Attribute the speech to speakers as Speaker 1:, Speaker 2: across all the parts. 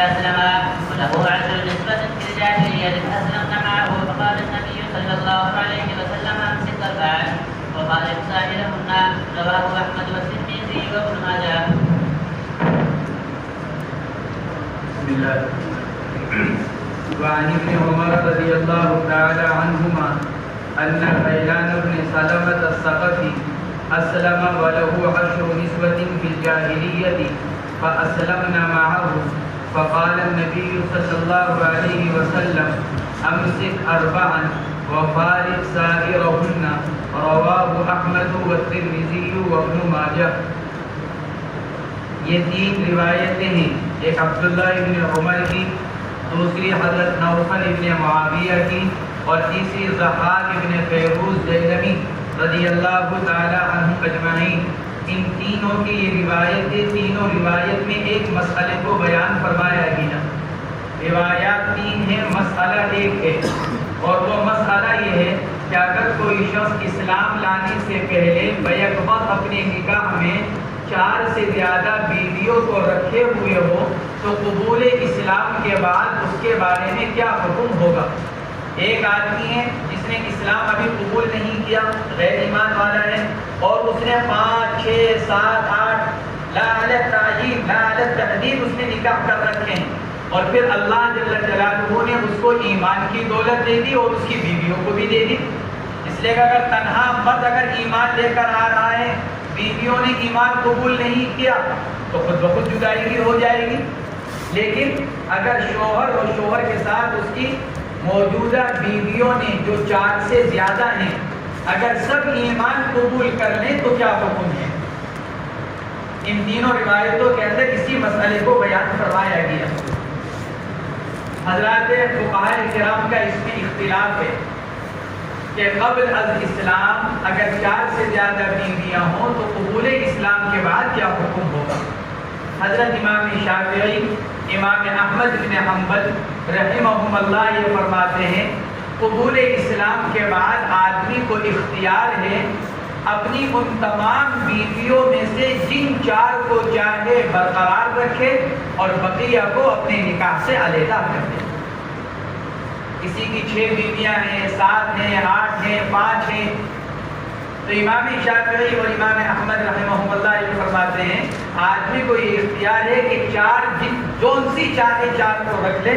Speaker 1: أسلم وله عشر نسبة في الجاهلية أسلمنا معه فقال النبي صلى الله عليه وسلم أمسك أربعا وخالف سائرهن. رواه أحمد والترمذي وابن ماجه.
Speaker 2: بسم الله. وعن ابن عمر رضي الله تعالى عنهما أن غيلان بن سلمة الثقفي أسلم وله عشر نسوة في الجاهلية فأسلمنا معه فقال النبي صلى الله عليه وسلم أمسك أربعا وفارق سائرهن. رواه أحمد والترمذي وابن ماجه. یہ تین روایتیں ہیں، ایک عبداللہ ابن عمر کی، دوسری حضرت نوفل ابن معاویہ کی، اور تیسری ضحاک ابن فیروز دیلمی رضی اللہ تعالی عنہ اجمعین. ان تینوں کی یہ روایتیں، تینوں روایت میں ایک مسئلے کو بیان فرمایا گیا. روایات تین ہیں، مسئلہ ایک ہے، اور وہ مسئلہ یہ ہے کہ اگر کوئی شخص اسلام لانے سے پہلے بیک وقت اپنے نکاح میں 4 سے زیادہ بیویوں کو رکھے ہوئے ہو تو قبول اسلام کے بعد اس کے بارے میں کیا حکم ہوگا. ایک آدمی ہے جس نے اسلام ابھی قبول نہیں کیا، غیر ایمان والا ہے، اور اس نے 5 6 7 8 لا علی التعجیل لا علی التحدید اس نے نکاح کر رکھے ہیں، اور پھر اللہ جل جلالہ نے اس کو ایمان کی دولت دے دی اور اس کی بیویوں کو بھی دے دی. اس لیے کہ اگر تنہا مرد اگر ایمان لے کر آ رہا ہے، بیویوں نے ایمان قبول نہیں کیا تو خود بخود جدائی بھی ہو جائے گی. لیکن اگر شوہر اور شوہر کے ساتھ اس کی موجودہ بیویوں نے جو 4 سے زیادہ ہیں اگر سب ایمان قبول کر لیں تو کیا حکم ہے. ان تینوں روایتوں کے اندر اسی مسئلے کو بیان فرمایا گیا. حضرات فقہاء کرام کا اس میں اختلاف ہے کہ قبل از اسلام اگر 4 سے زیادہ بیویاں ہوں تو قبول اسلام کے بعد کیا حکم ہوگا. حضرت امام شافعی، امام احمد بن حنبل رحمہم اللہ یہ فرماتے ہیں قبول اسلام کے بعد آدمی کو اختیار ہے اپنی ان تمام بیویوں میں سے جن 4 کو چاہے برقرار رکھے اور بقیہ کو اپنے نکاح سے علیحدہ کر دے. کسی کی 6 بیویاں ہیں، 7 ہیں، 8 ہیں، 5 ہیں، تو امام شافعی اور امام احمد رحمہ اللہ یہ فرماتے ہیں آدمی کو یہ اختیار ہے کہ 4 جون سی چاہے 4 کو رکھ لے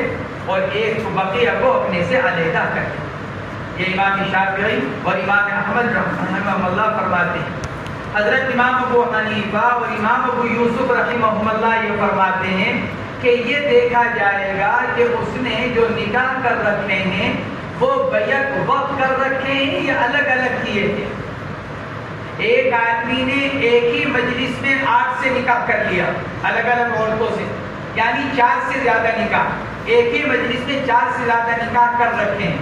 Speaker 2: اور ایک بقیہ کو اپنے سے علیحدہ کر لے. یہ امام شافعی اور امام احمد رحمہ اللہ فرماتے ہیں. حضرت امام ابو حنیفہ اور امام ابو یوسف رحمہ اللہ یہ فرماتے ہیں کہ یہ دیکھا جائے گا کہ اس نے جو نکاح کر رکھے ہیں وہ بیک وقت کر رکھے ہیں یا الگ الگ کیے تھے. ایک آدمی نے ایک ہی مجلس میں 8 سے نکاح کر لیا الگ الگ عورتوں سے، یعنی 4 سے زیادہ نکاح، ایک ہی مجلس میں 4 سے زیادہ نکاح کر رکھے ہیں.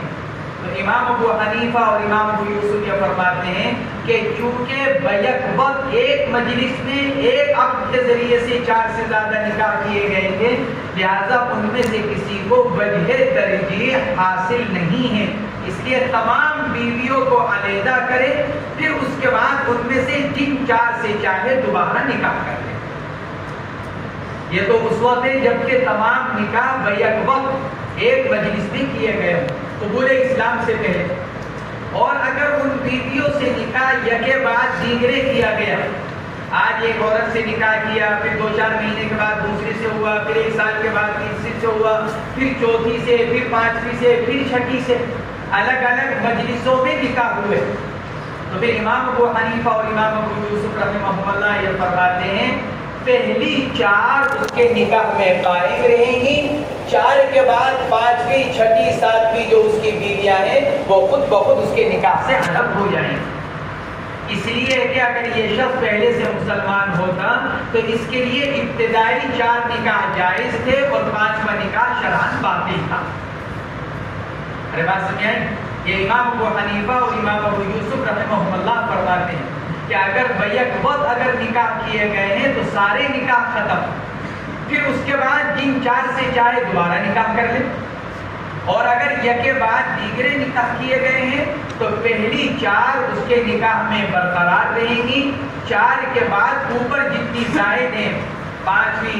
Speaker 2: تو امام ابو حنیفہ اور امام ابو یوسف یہ فرماتے ہیں کہ چونکہ بیک وقت ایک مجلس میں ایک عقد کے ذریعے سے 4 سے زیادہ نکاح کیے گئے تھے، لہذا ان میں سے کسی کو وجہ ترجیح حاصل نہیں ہے. اس لیے تمام بیویوں کو علیحدہ کرے، پھر اس کے بعد ان میں سے جن 4 سے چاہے دوبارہ نکاح کر لے. یہ تو اس وقت ہے جبکہ تمام نکاح بیک وقت ایک مجلس میں کیے گئے ہوں قبول اسلام سے پہلے. اور اگر ان بیویوں سے نکاح یکے بعد دیگرے کیا گیا، آج ایک عورت سے نکاح کیا، پھر 2-4 مہینے کے بعد دوسری سے ہوا، پھر 1 سال کے بعد تیسری سے ہوا، پھر چوتھی سے، پھر 5ویں سے، پھر 6ٹھی سے، الگ الگ مجلسوں میں نکاح ہوئے، تو پھر امام ابو حنیفہ اور امام ابو یوسف رحمہ اللہ یہ فرماتے ہیں پہلی 4 اس کے نکاح میں قائم رہیں گی، 4 کے بعد 5ویں 6ٹھی 7ویں جو اس کی بیویاں ہیں وہ خود بخود اس کے نکاح سے الگ ہو جائیں گی. اس لیے کہ اگر یہ شخص پہلے سے مسلمان ہوتا تو اس کے لیے ابتدائی 4 نکاح جائز تھے اور 5واں نکاح شرعاً باطل تھا. ارے بات سمجھیں، یہ امام ابو حنیفہ اور امام ابو یوسف رحمہ اللہ فرماتے ہیں کہ اگر بیک وقت اگر نکاح کیے گئے ہیں تو سارے نکاح ختم، پھر اس کے بعد جن 4 سے چاہے دوبارہ نکاح کر لیں. اور اگر یکے بعد دیگرے نکاح کیے گئے ہیں تو پہلی 4 اس کے نکاح میں برقرار رہیں گی، 4 کے بعد اوپر جتنی زائد ہیں 5ویں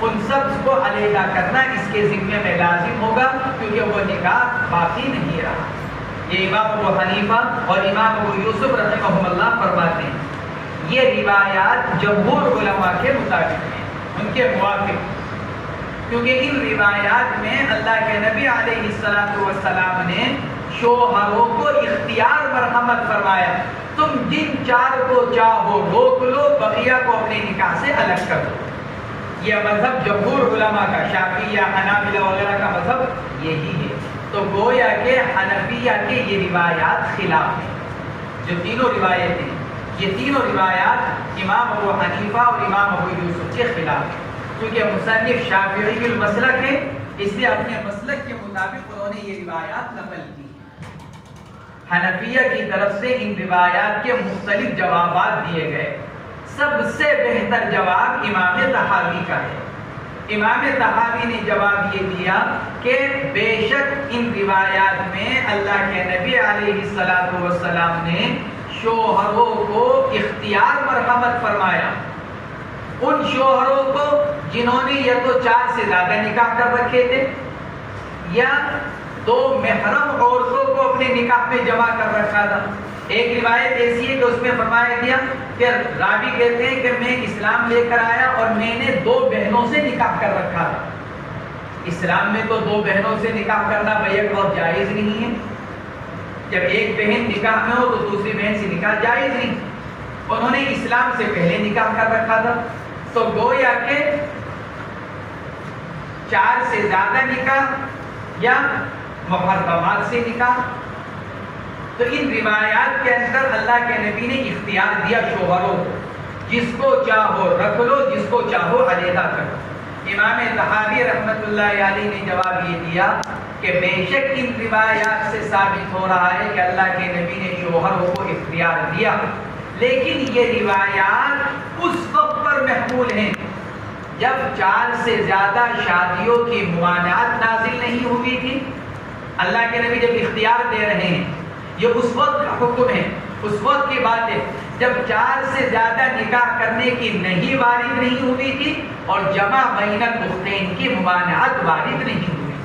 Speaker 2: ان سب کو علیحدہ کرنا اس کے ذمے میں لازم ہوگا، کیونکہ وہ نکاح باقی نہیں رہا۔ یہ امام ابو حنیفہ اور امام ابو یوسف رحمہم اللہ فرماتے ہیں۔ یہ روایات جمہور علماء کے مطابق ہیں، ان کے موافق، کیونکہ ان روایات میں اللہ کے نبی علیہ السلام نے شوہروں کو اختیار مرحمت فرمایا، تم جن 4 کو چاہو روک لو، بقیہ کو اپنے نکاح سے الگ کر دو۔ یہ مذہب جمہور علماء کا، شافعیہ حنابلہ وغیرہ کا مذہب یہی ہے۔ تو گویا کہ حنفیہ کے یہ روایات خلاف ہیں، جو تینوں روایتیں، یہ تینوں روایات امام ابو حنیفہ اور امام ابو یوسف کے خلاف ہیں، کیونکہ مصنف شافعی المسلک ہے، اس لیے اپنے مسلک کے مطابق انہوں نے یہ روایات نقل کی۔ حنفیہ کی طرف سے ان روایات کے مختلف جوابات دیے گئے۔ سب سے بہتر جواب امام طحاوی کا ہے۔ امام طحاوی نے جواب یہ دیا کہ بے شک ان روایات میں اللہ کے نبی علیہ السلام نے شوہروں کو اختیار مرحمت فرمایا، ان شوہروں کو جنہوں نے یا تو 4 سے زیادہ نکاح کر رکھے تھے یا 2 محرم عورتوں کو اپنے نکاح میں جمع کر رکھا تھا۔ ایک روایت ایسی ہے کہ اس میں فرمایا گیا کہ راوی کہتے ہیں کہ میں اسلام لے کر آیا اور میں نے 2 بہنوں سے نکاح کر رکھا تھا۔ اسلام میں تو 2 بہنوں سے نکاح کرنا بیک وقت جائز نہیں ہے، جب ایک بہن نکاح میں ہو تو دوسری بہن سے نکاح جائز نہیں، انہوں نے اسلام سے پہلے نکاح کر رکھا تھا۔ تو گویا کہ 4 سے زیادہ نکاح یا محرمات سے نکاح، تو ان روایات کے اندر اللہ کے نبی نے اختیار دیا شوہروں کو، جس کو چاہو رکھ لو، جس کو چاہو علیحدہ کرو۔ امام طحاوی رحمۃ اللہ علیہ نے جواب یہ دیا کہ بے شک ان روایات سے ثابت ہو رہا ہے کہ اللہ کے نبی نے شوہروں کو اختیار دیا، لیکن یہ روایات اس وقت پر محمول ہیں جب 4 سے زیادہ شادیوں کی ممانعت نازل نہیں ہوئی تھی۔ اللہ کے نبی جب اختیار دے رہے ہیں، یہ اس وقت کا حکم ہے، اس وقت کی بات ہے جب 4 سے زیادہ نکاح کرنے کی نہیں وارد نہیں ہوئی تھی اور جمع بین الاختین کی ممانعت وارد نہیں ہوئی۔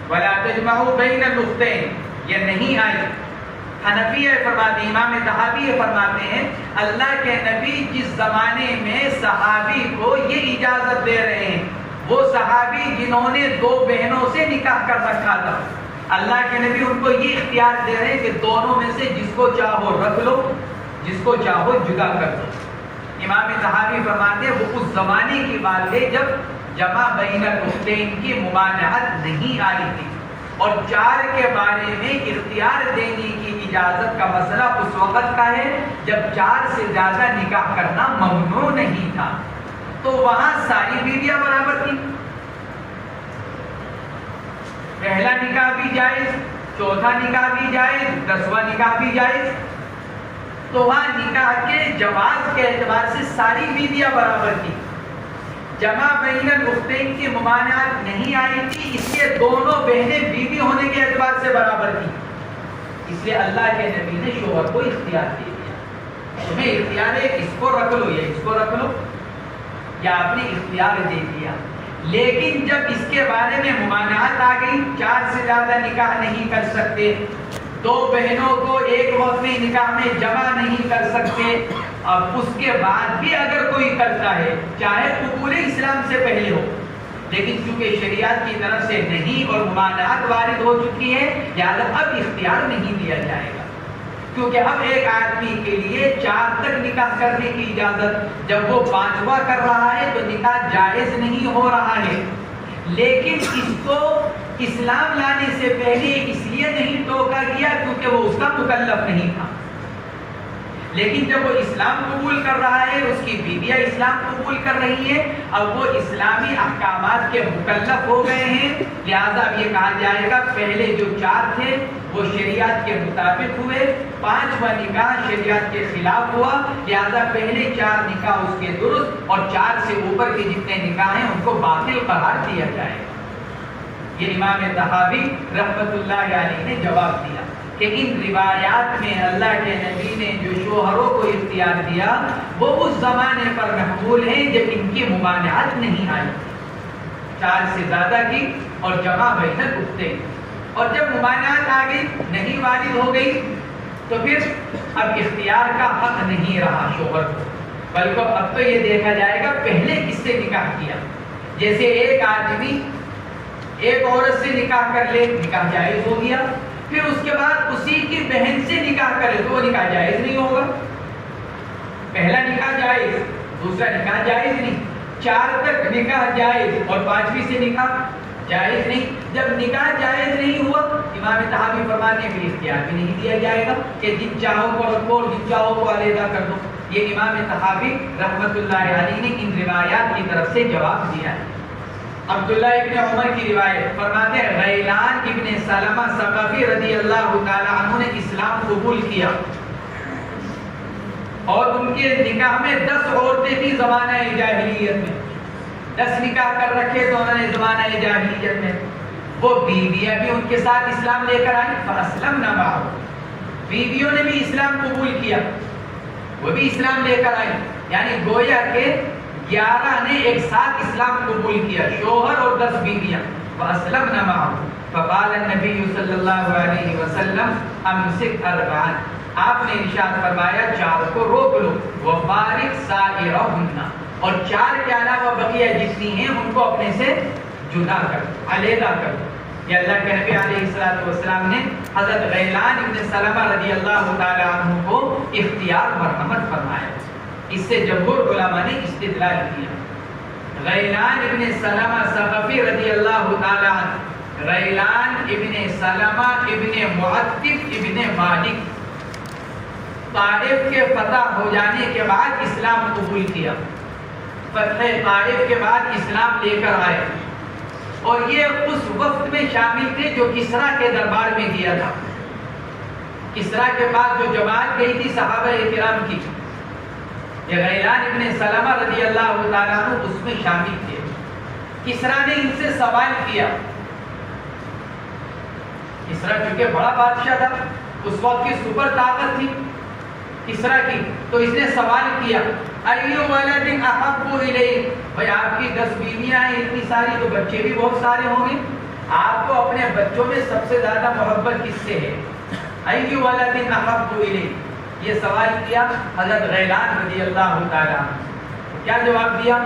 Speaker 2: وَلَا تَجْمَعُوا بَيْنَ الْأُخْتَيْنِ یہ نہیں آئی۔ حنفیہ فرماتے ہیں، امام طحاوی فرماتے ہیں اللہ کے نبی جس زمانے میں صحابی کو یہ اجازت دے رہے ہیں، وہ صحابی جنہوں نے 2 بہنوں سے نکاح کر رکھا تھا، اللہ کے نبی ان کو یہ اختیار دے رہے ہیں کہ دونوں میں سے جس کو چاہو رکھ لو، جس کو چاہو جدا کر دو۔ امام طحاوی فرماتے ہیں وہ اس زمانے کی بات ہے جب جمع بین الاختین کی ممانعت نہیں آئی تھی، اور 4 کے بارے میں اختیار دینے کی اجازت کا مسئلہ اس وقت کا ہے جب 4 سے زیادہ نکاح کرنا ممنوع نہیں تھا، تو وہاں ساری بیویاں برابر تھی، پہلا نکاح بھی جائز، چوتھا نکاح بھی جائز، 10واں نکاح بھی جائز، تو وہاں نکاح کے جواز کے اعتبار سے ساری بیویاں برابر تھی، جمع بین الاختین کی ممانعت نہیں آئی تھی، اس لیے دونوں بہنیں بیوی ہونے کے اعتبار سے برابر تھی، اس لیے اللہ کے نبی نے شوہر کو اختیار دے دیا، تمہیں اختیار ہے اس کو رکھ لو یا اس کو رکھ لو، یا آپ نے اختیار دے دیا۔ لیکن جب اس کے بارے میں ممانعت آ گئی، 4 سے زیادہ نکاح نہیں کر سکتے، 2 بہنوں کو ایک وقت میں نکاح میں جمع نہیں کر سکتے، اب اس کے بعد بھی اگر کوئی کرتا ہے چاہے قبول اسلام سے پہلے ہو، لیکن چونکہ شریعت کی طرف سے نہیں اور ممانعت وارد ہو چکی ہے، لہٰذا اب اختیار نہیں دیا جائے گا، کیونکہ اب ایک آدمی کے لیے 4 تک نکاح کرنے کی اجازت، جب وہ 5واں کر رہا ہے تو نکاح جائز نہیں ہو رہا ہے، لیکن اس کو اسلام لانے سے پہلے اس لیے نہیں ٹوکا گیا کیونکہ وہ اس کا مکلف نہیں تھا، لیکن جب وہ اسلام قبول کر رہا ہے، اس کی بیویاں اسلام قبول کر رہی ہیں، اب وہ اسلامی احکامات کے مکلف ہو گئے ہیں، لہذا اب یہ کہا جائے گا پہلے جو 4 تھے وہ شریعت کے مطابق ہوئے، 5واں نکاح شریعت کے خلاف ہوا، لہذا پہلے 4 نکاح اس کے درست اور 4 سے اوپر کے جتنے نکاح ہیں ان کو باطل قرار دیا جائے گا۔ یہ امام طحاوی رحمۃ اللہ علیہ نے جواب دیا۔ کہ ان روایات میں اللہ کے نبی نے جو شوہروں کو اختیار دیا وہ اس زمانے پر محمول ہیں جب ان کی ممانعت نہیں آئی، 4 سے زیادہ کی اور جمع بین الاختین، اور جب ممانعت آ گئی، نہیں وارد ہو گئی، تو پھر اب اختیار کا حق نہیں رہا شوہر کو، بلکہ اب تو یہ دیکھا جائے گا پہلے کس سے نکاح کیا۔ جیسے ایک آدمی ایک عورت سے نکاح کر لے، نکاح جائز ہو گیا، پھر اس کے بعد اسی کی بہن سے نکاح کرے تو وہ نکاح جائز نہیں ہوگا۔ پہلا نکاح جائز، دوسرا نکاح جائز نہیں، 4 تک نکاح جائز اور 5ویں سے نکاح جائز نہیں۔ جب نکاح جائز نہیں ہوا، امام طحاوی فرماتے ہیں پھر اختیار بھی نہیں دیا جائے گا کہ جن چاہوں کو رکھو اور جن چاہوں کو علیحدہ کر دو۔ یہ امام طحاوی رحمۃ اللہ علیہ نے ان روایات کی طرف سے جواب دیا ہے۔ عبداللہ ابن عمر کی روایت فرماتے ہیں غیلان ابن سلمہ ثقفی رضی اللہ تعالی عنہ نے اسلام قبول کیا، اور ان کے نکاح میں 10 عورتیں تھیں زمانہ جاہلیت میں، 10 نکاح کر رکھے تو انہوں نے زمانہ جاہلیت میں۔ وہ بیویاں بھی ان کے ساتھ اسلام لے کر آئی، فاسلمنا معه، بیویوں نے بھی اسلام قبول کیا، وہ بھی اسلام لے کر آئی، یعنی گویا کہ 11 نے ایک ساتھ اسلام قبول کیا، شوہر اور 10 بیویاں۔ فاسلمنا معه فقال النبی صلی اللہ علیہ وسلم امسک 4، آپ نے ارشاد فرمایا 4 کو روک لو، وفارق سائرہن، اور 4 کے علاوہ بقیہ جتنی ہیں ان کو اپنے سے جدا کر دو، علیحدہ کر دو۔ یہ اللہ کے نبی علیہ الصلوۃ والسلام نے حضرت غیلان ابن سلمہ رضی اللہ تعالی عنہ کو اختیار مرحمت فرمایا۔ اس سے جمہور علماء نے استدلال کیا۔ غیلان ابن سلمہ ثقفی رضی اللہ تعالی عنہ، غیلان ابن سلمہ ابن معتب ابن مالک، طائف کے فتح ہو جانے کے بعد اسلام قبول کیا، فتح طائف کے بعد اسلام لے کر آئے، اور یہ اس وقت میں شامل تھے جو کسریٰ کے دربار میں گیا تھا۔ کسریٰ کے بعد جو جماعت گئی تھی صحابہ کرام کی، یہ غیلان ابن سلمہ رضی اللہ تعالیٰ عنہ اس میں شامل تھے۔ کسریٰ نے ان سے سوال کیا، کسریٰ چونکہ بڑا بادشاہ تھا، اس وقت کی سپر طاقت تھی کسریٰ کی، تو اس نے سوال کیا ایو ولد احب الیک، بھائی آپ کی 10 بیویاں ہیں اتنی ساری، تو بچے بھی بہت سارے ہوں گے، آپ کو اپنے بچوں میں سب سے زیادہ محبت کس سے ہے؟ ایو ولد احب الیک، یہ سوال کیا حضرت غیلان رضی اللہ تعالیٰ عنہ۔ کیا جواب دیا؟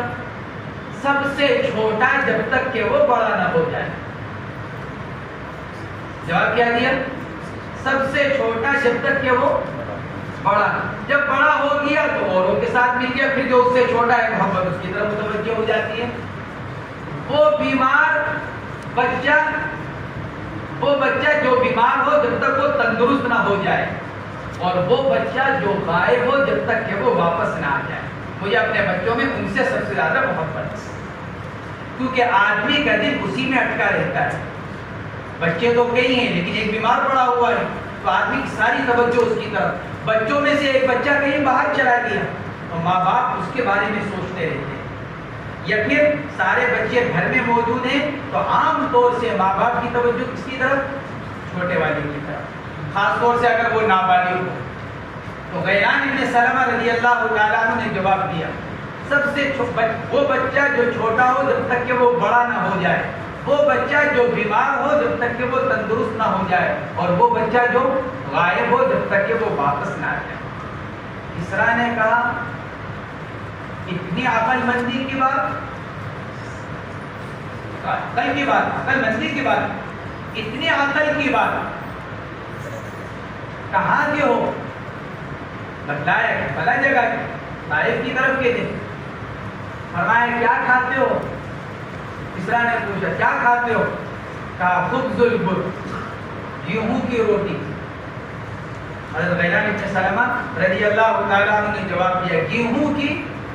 Speaker 2: سب سے چھوٹا جب تک کہ وہ بڑا نہ ہو جائے۔ جواب کیا دیا؟ سب سے چھوٹا جب تک کہ وہ بڑا، جب بڑا ہو گیا تو اوروں کے ساتھ مل گیا، پھر جو اس سے چھوٹا ہے محبت اس کی طرف متوجہ ہو جاتی ہے۔ وہ بیمار بچہ، وہ بچہ جو بیمار ہو جب تک وہ تندرست نہ ہو جائے، اور وہ بچہ جو غائب ہو جب تک کہ وہ واپس نہ آ جائے۔ مجھے اپنے بچوں میں ان سے سب سے زیادہ محبت ہے، کیونکہ آدمی کا دل اسی میں اٹکا رہتا ہے۔ بچے تو کئی ہیں لیکن ایک بیمار پڑا ہوا ہے، تو آدمی کی ساری توجہ اس کی طرف۔ بچوں میں سے ایک بچہ کہیں باہر چلا گیا تو ماں باپ اس کے بارے میں سوچتے رہتے ہیں، یا پھر سارے بچے گھر میں موجود ہیں تو عام طور سے ماں باپ کی توجہ کس کی طرف؟ چھوٹے والے کی طرف، خاص طور سے اگر وہ نابالغ ہو۔ تو غیلان ابن سلمہ رضی اللہ تعالیٰ عنہ نے جواب دیا، سب سے وہ بچہ جو چھوٹا ہو جب تک کہ وہ بڑا نہ ہو جائے، وہ بچہ جو بیمار ہو جب تک کہ وہ تندرست نہ ہو جائے، اور وہ بچہ جو غائب ہو جب تک کہ وہ واپس نہ آ جائے۔ کسریٰ نے کہا اتنی عقل مندی کی بات، عقل کی بات، عقل مندی کی بات، اتنی عقل کی بات کہاں کے ہو؟ بتلایا کہ بلا جگہ کے طائف کی طرف کے تھے۔ فرمایا کیا کھاتے ہو؟ کسریٰ نے پوچھا کیا کھاتے ہو؟ کہا خبز البر، گیہوں کی روٹی۔ حضرت غیلان ابن سلمہ رضی اللہ تعالیٰ عنہ نے جواب دیا گیہوں کی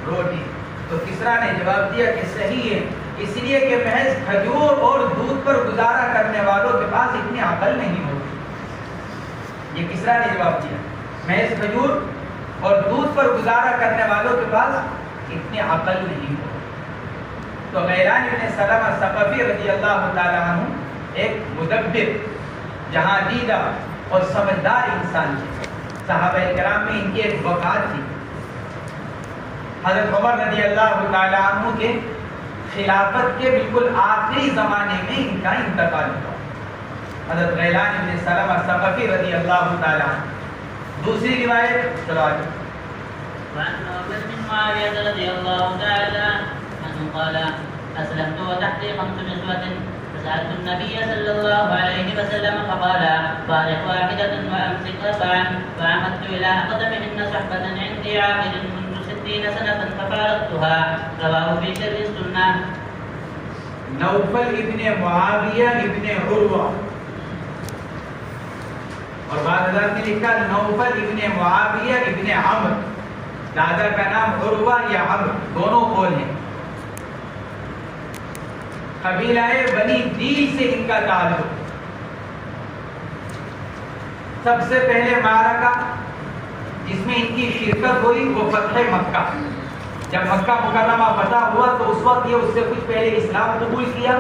Speaker 2: روٹی۔ تو کسریٰ نے جواب دیا کہ صحیح ہے، اس لیے کہ محض کھجور اور دودھ پر گزارا کرنے والوں کے پاس اتنی عقل نہیں ہوتی۔ یہ کسریٰ نے جواب دیا، محض کھجور اور دودھ پر گزارا کرنے والوں کے پاس اتنی عقل نہیں ہوتی۔ تو غیلان ابن سلمہ ثقفی رضی اللہ تعالیٰ عنہ ایک مدبر، جہاں دیدہ اور سمجھدار انسان تھے. صحابہ کرام میں ان کی ایک وفات تھی. حضرت عمر رضی اللہ تعالیٰ عنہ کے خلافت کے بالکل آخری زمانے میں ان کا انتقال ہوا. حضرت غیلان بن سلمہ ثقفی رضی اللہ تعالیٰ عنہ. دوسری روایت چلو آگے.
Speaker 1: وعن عمر بن معاوية رضي الله تعالى عنه قال أسلمت وتحتي 5 نسوة فسألت النبي صلى الله عليه وسلم فقال فارق واحدة وأمسك 4 فعمدت إلى أقدمهن صحبة عندي عاقل منذ 60 سنة ففارقتها. رواه في شر السنة.
Speaker 2: نوفل ابن معاویہ ابن عروہ اور بعض حضرات نے لکھا نوفل ابن معاویہ ابن عمرو. دادا کا نام عروہ یا عمرو دونوں قول ہیں. قبیلہ بنی دیل سے ان کا تعلق. سب سے پہلے معرکہ جس میں ان کی شرکت ہوئی وہ فتح مکہ. جب مکہ مکرمہ فتح ہوا تو اس وقت یہ اس سے کچھ پہلے اسلام قبول کیا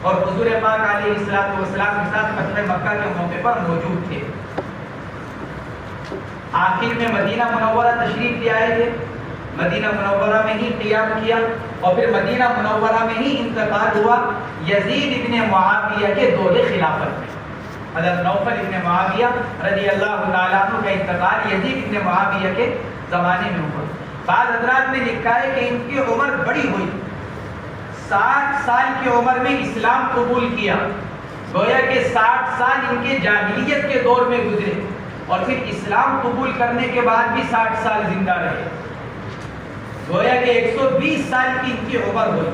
Speaker 2: اور حضور پاک علیہ الصلوۃ والسلام کے ساتھ فتح مکہ کے موقع پر موجود تھے. آخر میں مدینہ منورہ تشریف لے آئے تھے. مدینہ منورہ میں ہی قیام کیا اور پھر مدینہ منورہ میں ہی انتقال ہوا یزید ابن معاویہ کے دور خلافت میں. حضرت نوفل ابن معاویہ رضی اللہ تعالیٰ عنہ کا انتقال یزید ابن معاویہ کے زمانے میں ہوا. بعض حضرات نے لکھا ہے کہ ان کی عمر بڑی ہوئی. 60 سال کی عمر میں اسلام قبول کیا. گویا کہ 60 سال ان کے جاہلیت کے دور میں گزرے اور پھر اسلام قبول کرنے کے بعد بھی 60 سال زندہ رہے. گویا کہ 120 سال کی ان کی عمر ہوئی.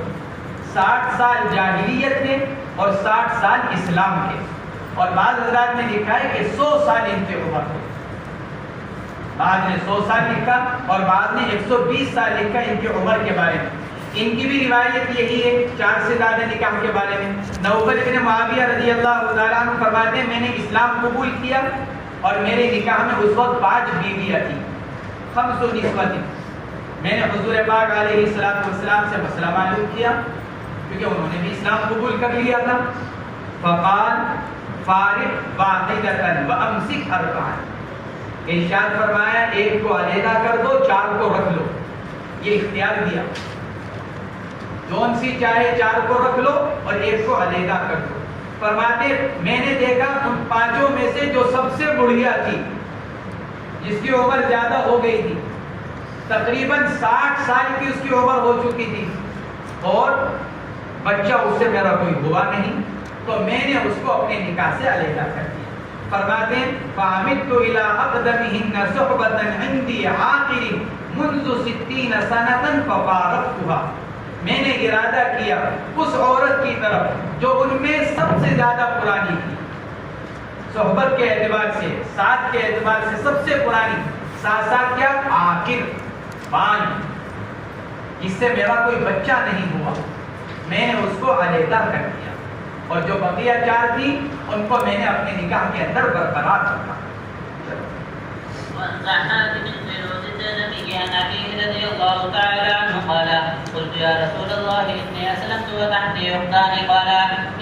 Speaker 2: 60 سال جاہلیت کے اور 60 سال اسلام کے. اور بعض حضرات نے لکھا ہے کہ 100 سال ان کی عمر ہوئی. بعض نے 100 سال لکھا اور بعض نے 120 سال لکھا ان کی عمر کے بارے میں. ان کی بھی روایت یہی ہے 4 سے زیادہ نکاح کے بارے میں. نوفل بن معاویہ رضی اللہ تعالیٰ عنہ فرماتے ہیں میں نے اسلام قبول کیا اور میرے نکاح میں اس وقت 5 بیویاں تھیں. 5 نسوة. میں نے حضور پاک علیہ السلام سے مسئلہ معلوم کیا کیونکہ انہوں نے بھی اسلام قبول کر لیا تھا. فقال فارق واحدة وامسک 4. ارشاد فرمایا ایک کو علیحدہ کر دو 4 کو رکھ لو. یہ اختیار دیا جون سی چاہے 4 کو رکھ لو اور ایک کو علیحدہ کر دو. فرماتے میں نے دیکھا ان 5 میں سے جو سب سے بڑھیا تھی جس کی عمر زیادہ ہو گئی تھی تقریباً 60 سال کی اس کی عمر ہو چکی تھی اور بچہ اس سے میرا کوئی ہوا نہیں تو میں نے اس کو اپنے نکاح سے علیحدہ کر دیا. فرماتے ہیں فَعَمِدْتُ إِلَىٰ أَقْدَمِهِنَّ صُحْبَةً عِنْدِي عَاقِلٍ مُنْذُ 60 سَنَةً فَفَارَقْتُهَا. میں نے ارادہ کیا اس عورت کی طرف جو ان میں سب سے زیادہ پرانی تھی. صحبت کے اعتبار سے ساتھ کے اعتبار سے سب سے پرانی ساتھ ساتھ کیا عاقل بان جس سے میرا کوئی بچہ نہیں ہوا میں نے اس کو علیحدہ کر دیا اور جو بقیہ 4 تھی ان کو میں نے اپنے نکاح کے اندر برقرار رکھا.
Speaker 1: وزحاك بن فيروز الدلمي عن أبيه رضي الله تعالى عنه قال قلت يا رسول الله إني أسلمت وتحتي أختان قال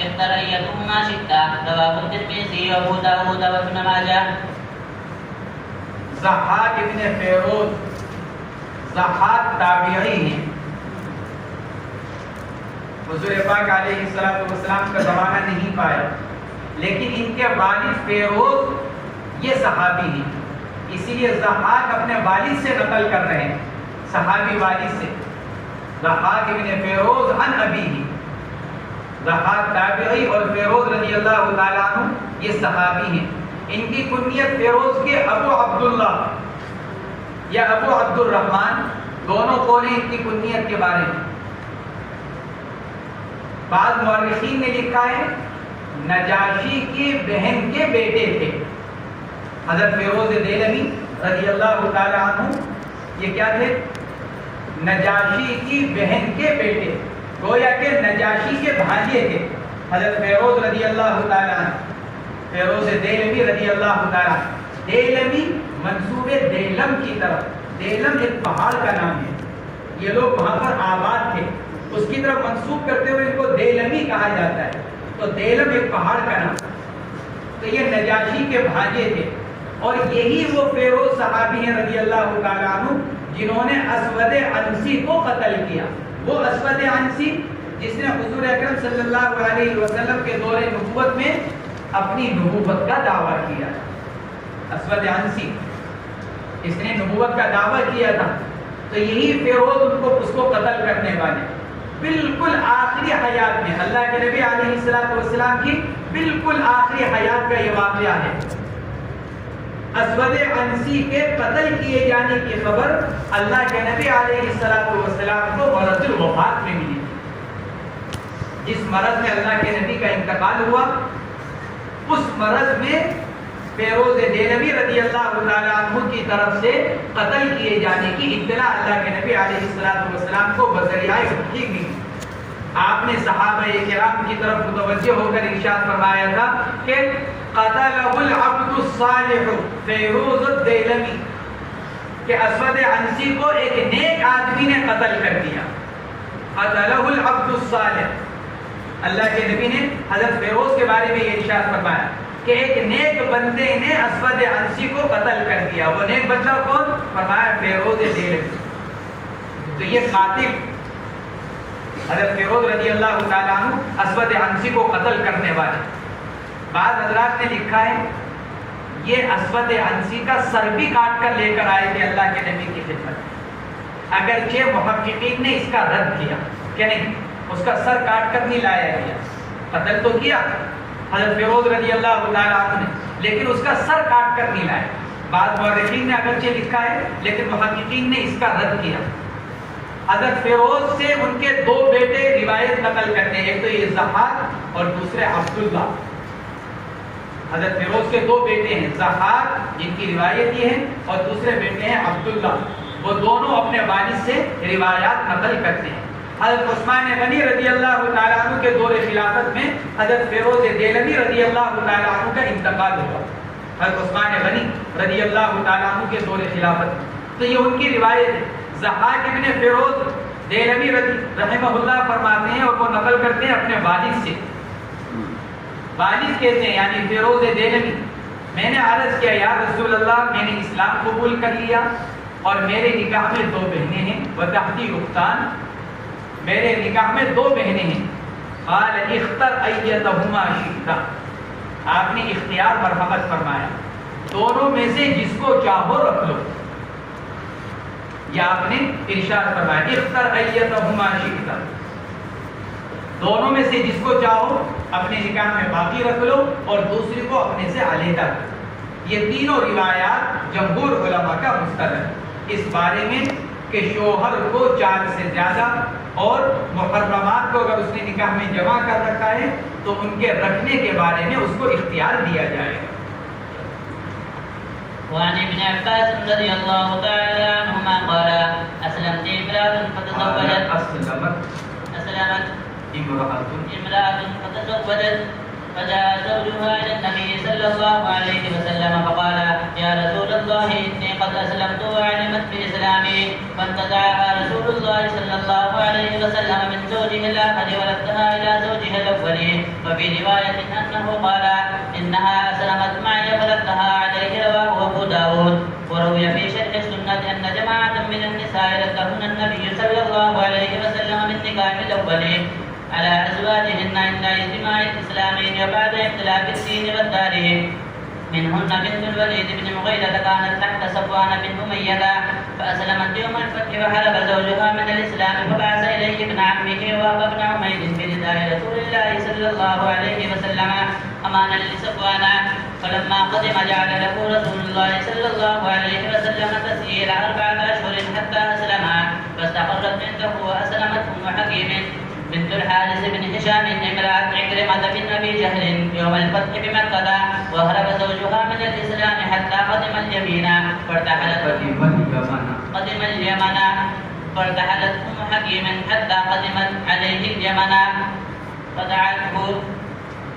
Speaker 1: اختر أيتهما شئت. رواه الترمذي وأبو داود وابن ماجه.
Speaker 2: زحاک ابن فیروز زحاک تابعی ہیں. حضور پاک علیہ السلام کا زمانہ نہیں پایا لیکن ان کے والد فیروز یہ صحابی ہیں. اسی لیے ضحاک اپنے والد سے نقل کر رہے ہیں صحابی والد سے. ضحاک ابن فیروز عن ابیہ. ضحاک تابعی اور فیروز رضی اللہ تعالیٰ عنہ یہ صحابی ہیں. ان کی کنیت فیروز کے ابو عبداللہ یا ابو عبد الرحمن دونوں قول ہیں ان کی کنیت کے بارے میں. بعض مورخین نے لکھا ہے نجاشی کی بہن کے بیٹے تھے. حضرت فیروز دیلمی رضی اللہ تعالی عنہ یہ کیا تھے نجاشی کی بہن کے بیٹے گویا کہ نجاشی کے بھانجے تھے. حضرت فیروز رضی اللہ تعالی عنہ فیروز دیلمی رضی اللہ تعالی عنہ. دیلمی منسوب دیلم کی طرف. دیلم ایک پہاڑ کا نام ہے. یہ لوگ وہاں پر آباد تھے اس کی طرف منسوب کرتے ہوئے ان کو دیلمی کہا جاتا ہے. تو دیلم ایک پہاڑ کا نام. تو یہ نجاشی کے بھانجے تھے، اور یہی وہ فیروز صحابی ہیں رضی اللہ تعالیٰ عنہ جنہوں نے اسود عنسی کو قتل کیا۔ وہ اسود عنسی جس نے حضور اکرم صلی اللہ علیہ وسلم کے دور نبوت میں اپنی نبوت کا دعویٰ کیا۔ اسود عنسی اس نے نبوت کا دعویٰ کیا تھا، تو یہی فیروز اس کو قتل کرنے والے بالکل آخری حیات میں، اللہ کے نبی علیہ السلام کی بالکل آخری حیات کا یہ واقعہ ہے۔ اسود عنسی کے قتل کیے جانے کی خبر اللہ کے نبی علیہ السلام کو مرض الوفات میں ملی۔ جس مرض میں اللہ کے نبی کا انتقال ہوا، اس مرض میں فیروز دہلوی رضی اللہ تعالیٰ عنہ کی طرف سے قتل کیے جانے کی اطلاع اللہ کے نبی علیہ السلام کو بذریعہ وحی ملی۔ آپ نے صحابہ کرام کی طرف متوجہ ہو کر ارشاد فرمایا تھا کہ قتلہ العبد الصالح فیروز الدہلوی، کہ اسود عنسی کو ایک نیک آدمی نے قتل کر دیا۔ قتلہ العبد الصالح، اللہ کے نبی نے حضرت فیروز کے بارے میں یہ ارشاد فرمایا کہ ایک نیک بندے نے اسود عنسی کو قتل کر دیا۔ وہ نیک بندہ کون؟ فرمایا فیروز دہلوی۔ تو یہ قاتل حضرت فیروز رضی اللہ تعالیٰ عنہ اسود عنسی کو قتل کرنے والے۔ بعض حضرات نے لکھا ہے یہ اسود عنسی کا سر بھی کاٹ کر لے کر آئے تھے اللہ کے نبی کی خدمت، اگرچہ محققین نے اس کا رد کیا کہ نہیں، اس کا سر کاٹ کر نہیں لایا گیا، قتل تو کیا حضرت فیروز رضی اللہ تعالیٰ عنہ نے، لیکن اس کا سر کاٹ کر نہیں لایا۔ بعض مورخین نے اگرچہ لکھا ہے لیکن محققین نے اس کا رد کیا۔ حضرت فیروز سے ان کے دو بیٹے روایت نقل کرتے ہیں، ایک تو یہ ضحاک اور دوسرے عبداللہ۔ حضرت فیروز کے دو بیٹے ہیں، ضحاک جن کی روایت یہ ہے اور دوسرے بیٹے ہیں عبداللہ، وہ دونوں اپنے والد سے روایات نقل کرتے ہیں۔ حضرت عثمان غنی رضی اللہ تعالیٰ عنہ کے دور خلافت میں حضرت فیروز دہلوی رضی اللہ تعالیٰ عنہ کا انتقال ہوا۔ حضرت عثمان غنی رضی اللہ تعالیٰ عنہ کے دور خلافت میں، تو یہ ان کی روایت ہے۔ ضحاک ابن فیروز دہلوی رحمہ اللہ فرماتے ہیں اور وہ نقل کرتے ہیں اپنے والد سے، والد کہتے ہیں یعنی فیروز دہلوی، میں نے عرض کیا یا رسول اللہ میں نے اسلام قبول کر لیا اور میرے نکاح میں دو بہنیں ہیں، وتحتی اختان، میرے نکاح میں دو بہنیں ہیں۔ قال اختر ایتہما شئت، آپ نے اختیار مرحمت فرمایا، دونوں میں سے جس کو چاہو رکھ لو، یہ آپ نے ارشاد فرمایا اختر ایتہما شئت، دونوں میں سے جس کو چاہو اپنے نکاح میں باقی رکھ لو اور دوسری کو اپنے سے علیحدہ رکھ لو۔ یہ تینوں روایات جمہور علماء کا مستند اس بارے میں کہ شوہر کو 4 سے زیادہ اور محرمات کو اگر اس نے نکاح میں جمع کر رکھا ہے تو ان کے رکھنے کے بارے میں اس کو اختیار دیا جائے گا۔
Speaker 1: وعن ابن عباس رضی اللہ تعالی عنہما قال اسلمت امرأة فتزوجت فجاء زوجها إلى النبي صلى الله عليه وسلم فقال يا رسول الله إني قد أسلمت وعلمت بإسلامي، فانتزعها رسول الله صلى الله عليه وسلم من زوجها الآخر وردها إلى زوجها الأول، وفي رواية أنه قال إنها أسلمت معي فردها عليه، رواه أبو داود. وروي في شرح السنة أن جماعة من النساء ردهن النبي صلى الله عليه وسلم من نكاح الأول على أزواجهن عند اجتماع الإسلامين وبعد اختلاف الدين والدار. منهن بنت الوليد بن مغيرة كانت تحت صفوان بن أمية فأسلمت يوم الفتح وهرب زوجها من الإسلام، فبعث إليه ابن عمه وهب بن عمير برداء رسول الله صلى الله عليه وسلم أمانا لصفوان، فلما قدم جعل له رسول الله صلى الله عليه وسلم تسيير 4 أشهر حتى أسلم، فاستقرت عنده وأسلمت أم حكيم بنت الحارث بن هشام امرأة عكرمة بن أبي جهل يوم الفتح بمكة، وهرب زوجها من الإسلام حتى قدم اليمن فارتحلت أم حكيم حتى قدمت عليه اليمن، فدعته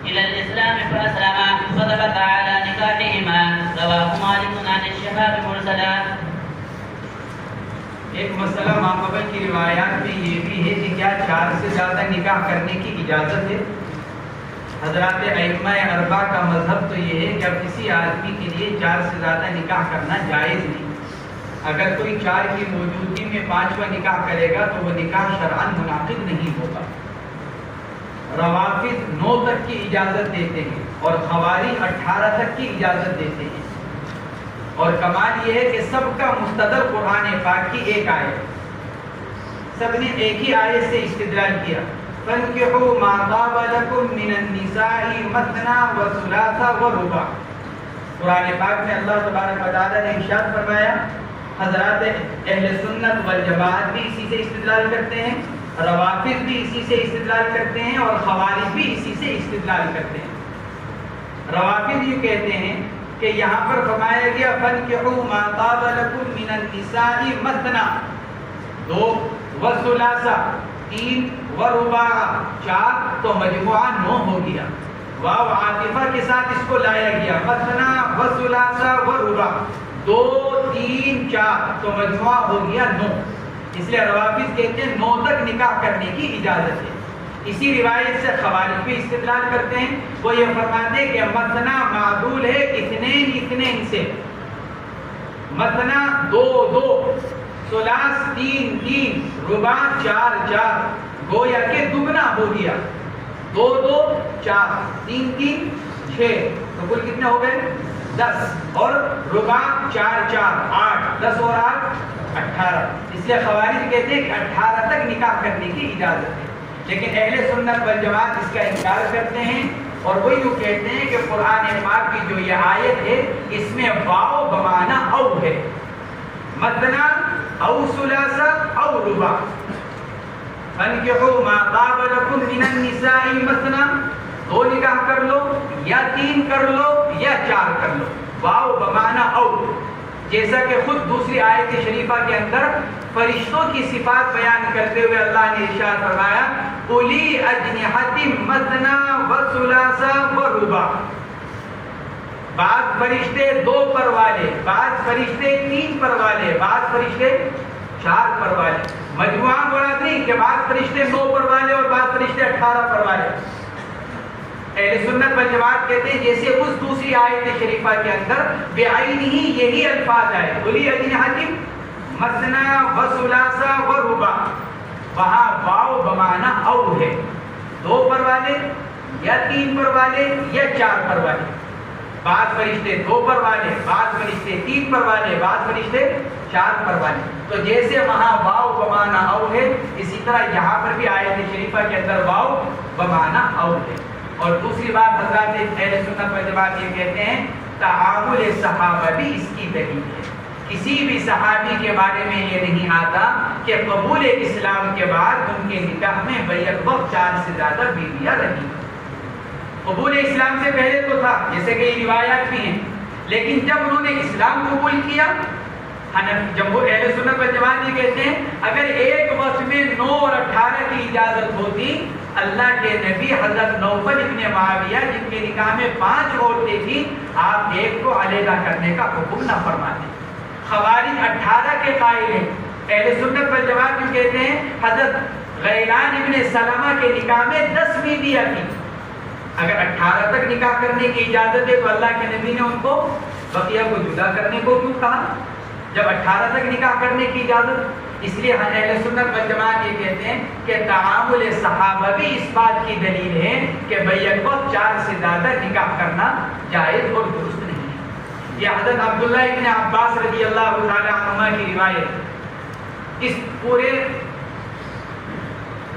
Speaker 1: إلى الإسلام فأسلم، فثبت على نكاحهما. رواه مالك عن الشهاب مرسلا.
Speaker 2: ایک مسئلہ ماقبل کی روایات میں یہ بھی ہے کہ کیا 4 سے زیادہ نکاح کرنے کی اجازت ہے؟ حضرات ائمہ اربعہ کا مذہب تو یہ ہے کہ اب کسی آدمی کے لیے 4 سے زیادہ نکاح کرنا جائز نہیں. اگر کوئی 4 کی موجودگی میں 5واں نکاح کرے گا تو وہ نکاح شرعاً منعقد نہیں ہوگا. روافض 9 تک کی اجازت دیتے ہیں اور خوارج 18 تک کی اجازت دیتے ہیں. اور کمال یہ ہے کہ سب کا مستدل قرآن پاک کی ایک آیت, سب نے ایک ہی آیت سے استدلال کیا. فَانْكِحُوا مَا طَابَ لَكُم مِّنَ النِّسَاءِ مَثْنَىٰ وَثُلَاثَ وَرُبَاعَ. قرآن پاک میں اللہ تبارک و تعالیٰ نے ارشاد فرمایا, حضرات اہل سنت والجماعت بھی اسی سے استدلال کرتے ہیں, روافض بھی اسی سے استدلال کرتے ہیں, اور خوارج بھی اسی سے استدلال کرتے ہیں. روافض یہ کہتے ہیں کہ یہاں پر فرمایا گیا فَانْكِحُوا مَا طَابَ لَكُم مِّنَ النِّسَاءِ مَثْنَىٰ 2 وَثُلَاثَ 3 وَرُبَاعَ 4, تو مجموعہ 9 ہو گیا. واو عاطفہ کے ساتھ اس کو لایا گیا, مثنیٰ وثلاثہ ورباع 2 3 4, تو مجموعہ ہو گیا 9. اس لیے روافض کہتے ہیں 9 تک نکاح کرنے کی اجازت ہے. اسی روایت سے خوارج بھی استدلال کرتے ہیں. وہ یہ فرماتے ہیں کہ مثنیٰ معدول ہے اثنین سے, مثنیٰ 2 2, ثلاث 3 3, رباع 4 4, گویا کہ دگنا ہو گیا. 2 2 4 3 3 6, تو کل کتنے ہو گئے 10, اور رباع 4 4 8, 10 اور 8 18. اس لیے خوارج کہتے ہیں کہ 18 تک نکاح کرنے کی اجازت ہے. لیکن اہل سنت والجماعت اس کا انکار کرتے ہیں, اور وہ یوں کہتے ہیں کہ قرآن پاک کی جو یہ آیت ہے اس میں واو بمعنی او ہے, مثنیٰ او ثلاثہ او رباع. فَانْكِحُوا مَا طَابَ لَكُم مِّنَ النِّسَاءِ مَثْنَىٰ 2 نکاح کر لو, یا 3 کر لو, یا 4 کر لو. واو بمعنی او, جیسا کہ خود دوسری آیت شریفہ کے اندر فرشتوں کی صفات بیان کرتے ہوئے اللہ نے ارشاد فرمایا اُولی اجنحۃ مثنیٰ وثلاث ورباع. بعض فرشتے 2 پر والے, بعض فرشتے 3 پر والے, بعض فرشتے 4 پر والے. مجموعہ مراد نہیں کہ بعض فرشتے 9 پر والے اور بعض فرشتے 18 پر والے. اہل سنت والجماعت کہتے ہیں جیسے اس دوسری آیت شریفہ کے اندر بعینہ یہی الفاظ آئے اُولی اجنحۃ مثنیٰ وثلاث ورباع, وہاں واو بمعنی او ہے, 2 پر والے یا 3 پر والے یا 4 پر والے. بعض فرشتے 2 پر والے, بعض فرشتے 3 پر والے, بعض فرشتے 4 پر والے. تو جیسے وہاں واو بمعنی او ہے, اسی طرح یہاں پر بھی آیت شریفہ کے اندر واو بمعنی او ہے. اور دوسری بات حضرات اہل سنت والجماعت یہ کہتے ہیں تعامل صحابہ بھی اس کی دلیل ہے. کسی بھی صحابی کے بارے میں یہ نہیں آتا کہ قبول اسلام کے بعد ان کے نکاح میں بیک وقت 4 سے زیادہ بیویاں رہی. قبول اسلام سے پہلے تو تھا, جیسے کہ یہ روایات بھی ہیں, لیکن جب انہوں نے اسلام قبول کیا, جمہور اہل سنت والجماعت یہ کہتے ہیں اگر ایک وقت میں 9 اور 18 کی اجازت ہوتی, اللہ کے نبی حضرت نوفل ابن معاویہ جن کے نکاح میں 5 عورتیں تھیں, آپ ایک کو علیحدہ کرنے کا حکم نہ فرماتے. خوارج 18 کے قائل ہیں. اہل سنت والجماعت بھی کہتے ہیں حضرت غیلان ابن سلمہ کے نکاح میں 10 بیویاں تھیں. اگر 18 تک نکاح کرنے کی اجازت ہے تو اللہ کے نبی نے ان کو بقیہ کو جدا کرنے کو کیوں کہا جب 18 تک نکاح کرنے کی اجازت؟ اس لیے اہل سنت والجماعت یہ کہتے ہیں کہ تعامل صحابہ بھی اس بات کی دلیل ہے کہ بیک وقت 4 سے زیادہ نکاح کرنا جائز اور درست نہیں ہے. یہ حضرت عبداللہ ابن عباس رضی اللہ تعالی عنہما کی روایت. اس پورے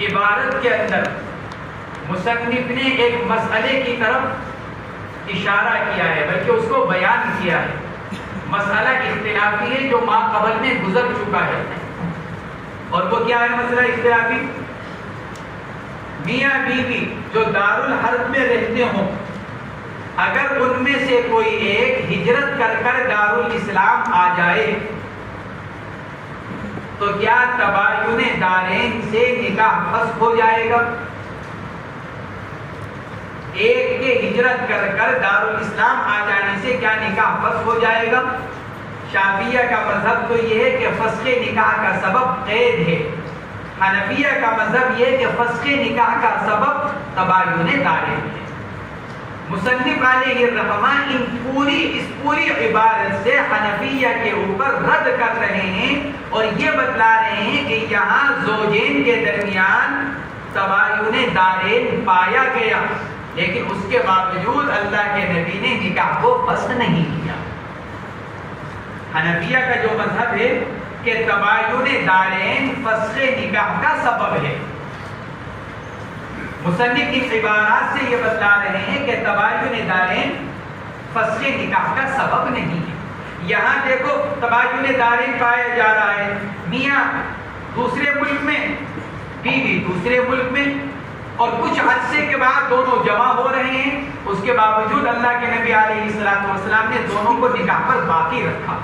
Speaker 2: عبارت کے اندر مصنف نے ایک مسئلے کی طرف اشارہ کیا ہے, بلکہ اس کو بیان کیا ہے. مسئلہ اختلافی ہے جو ما قبل میں گزر چکا ہے. اور وہ کیا ہے مسئلہ اختلافی؟ میاں بیوی جو دارالحرب میں رہتے ہوں, اگر ان میں سے کوئی ایک ہجرت کر کر دارالاسلام آ جائے تو کیا تباین دارین سے نکاح فسخ ہو جائے گا؟ ایک کے ہجرت کر کر دارالاسلام آ جانے سے کیا نکاح فسخ ہو جائے گا؟ شافعیہ کا مذہب تو یہ ہے کہ فسخ نکاح کا سبب قید ہے. حنفیہ کا مذہب یہ ہے کہ فسخ نکاح کا سبب تباین دارین ہے. مصنف علیہ الرحمہ اس پوری عبارت سے حنفیہ کے اوپر رد کر رہے ہیں اور یہ بتلا رہے ہیں کہ یہاں زوجین کے درمیان تباین دارین پایا گیا، لیکن اس کے باوجود اللہ کے نبی نے نکاح کو فسخ نہیں کیا۔ حنفیہ کا جو مذہب ہے کہ تباین دارین فسخ نکاح کا سبب ہے، مصنف ان عبارات سے یہ بتلا رہے ہیں کہ تباین دارین فسخ نکاح کا سبب نہیں ہے۔ یہاں دیکھو تباین دارین پایا جا رہا ہے، میاں دوسرے ملک میں، بیوی دوسرے ملک میں، اور کچھ عرصے کے بعد دونوں جمع ہو رہے ہیں، اس کے باوجود اللہ کے نبی علیہ السلام نے دونوں کو نکاح پر باقی رکھا،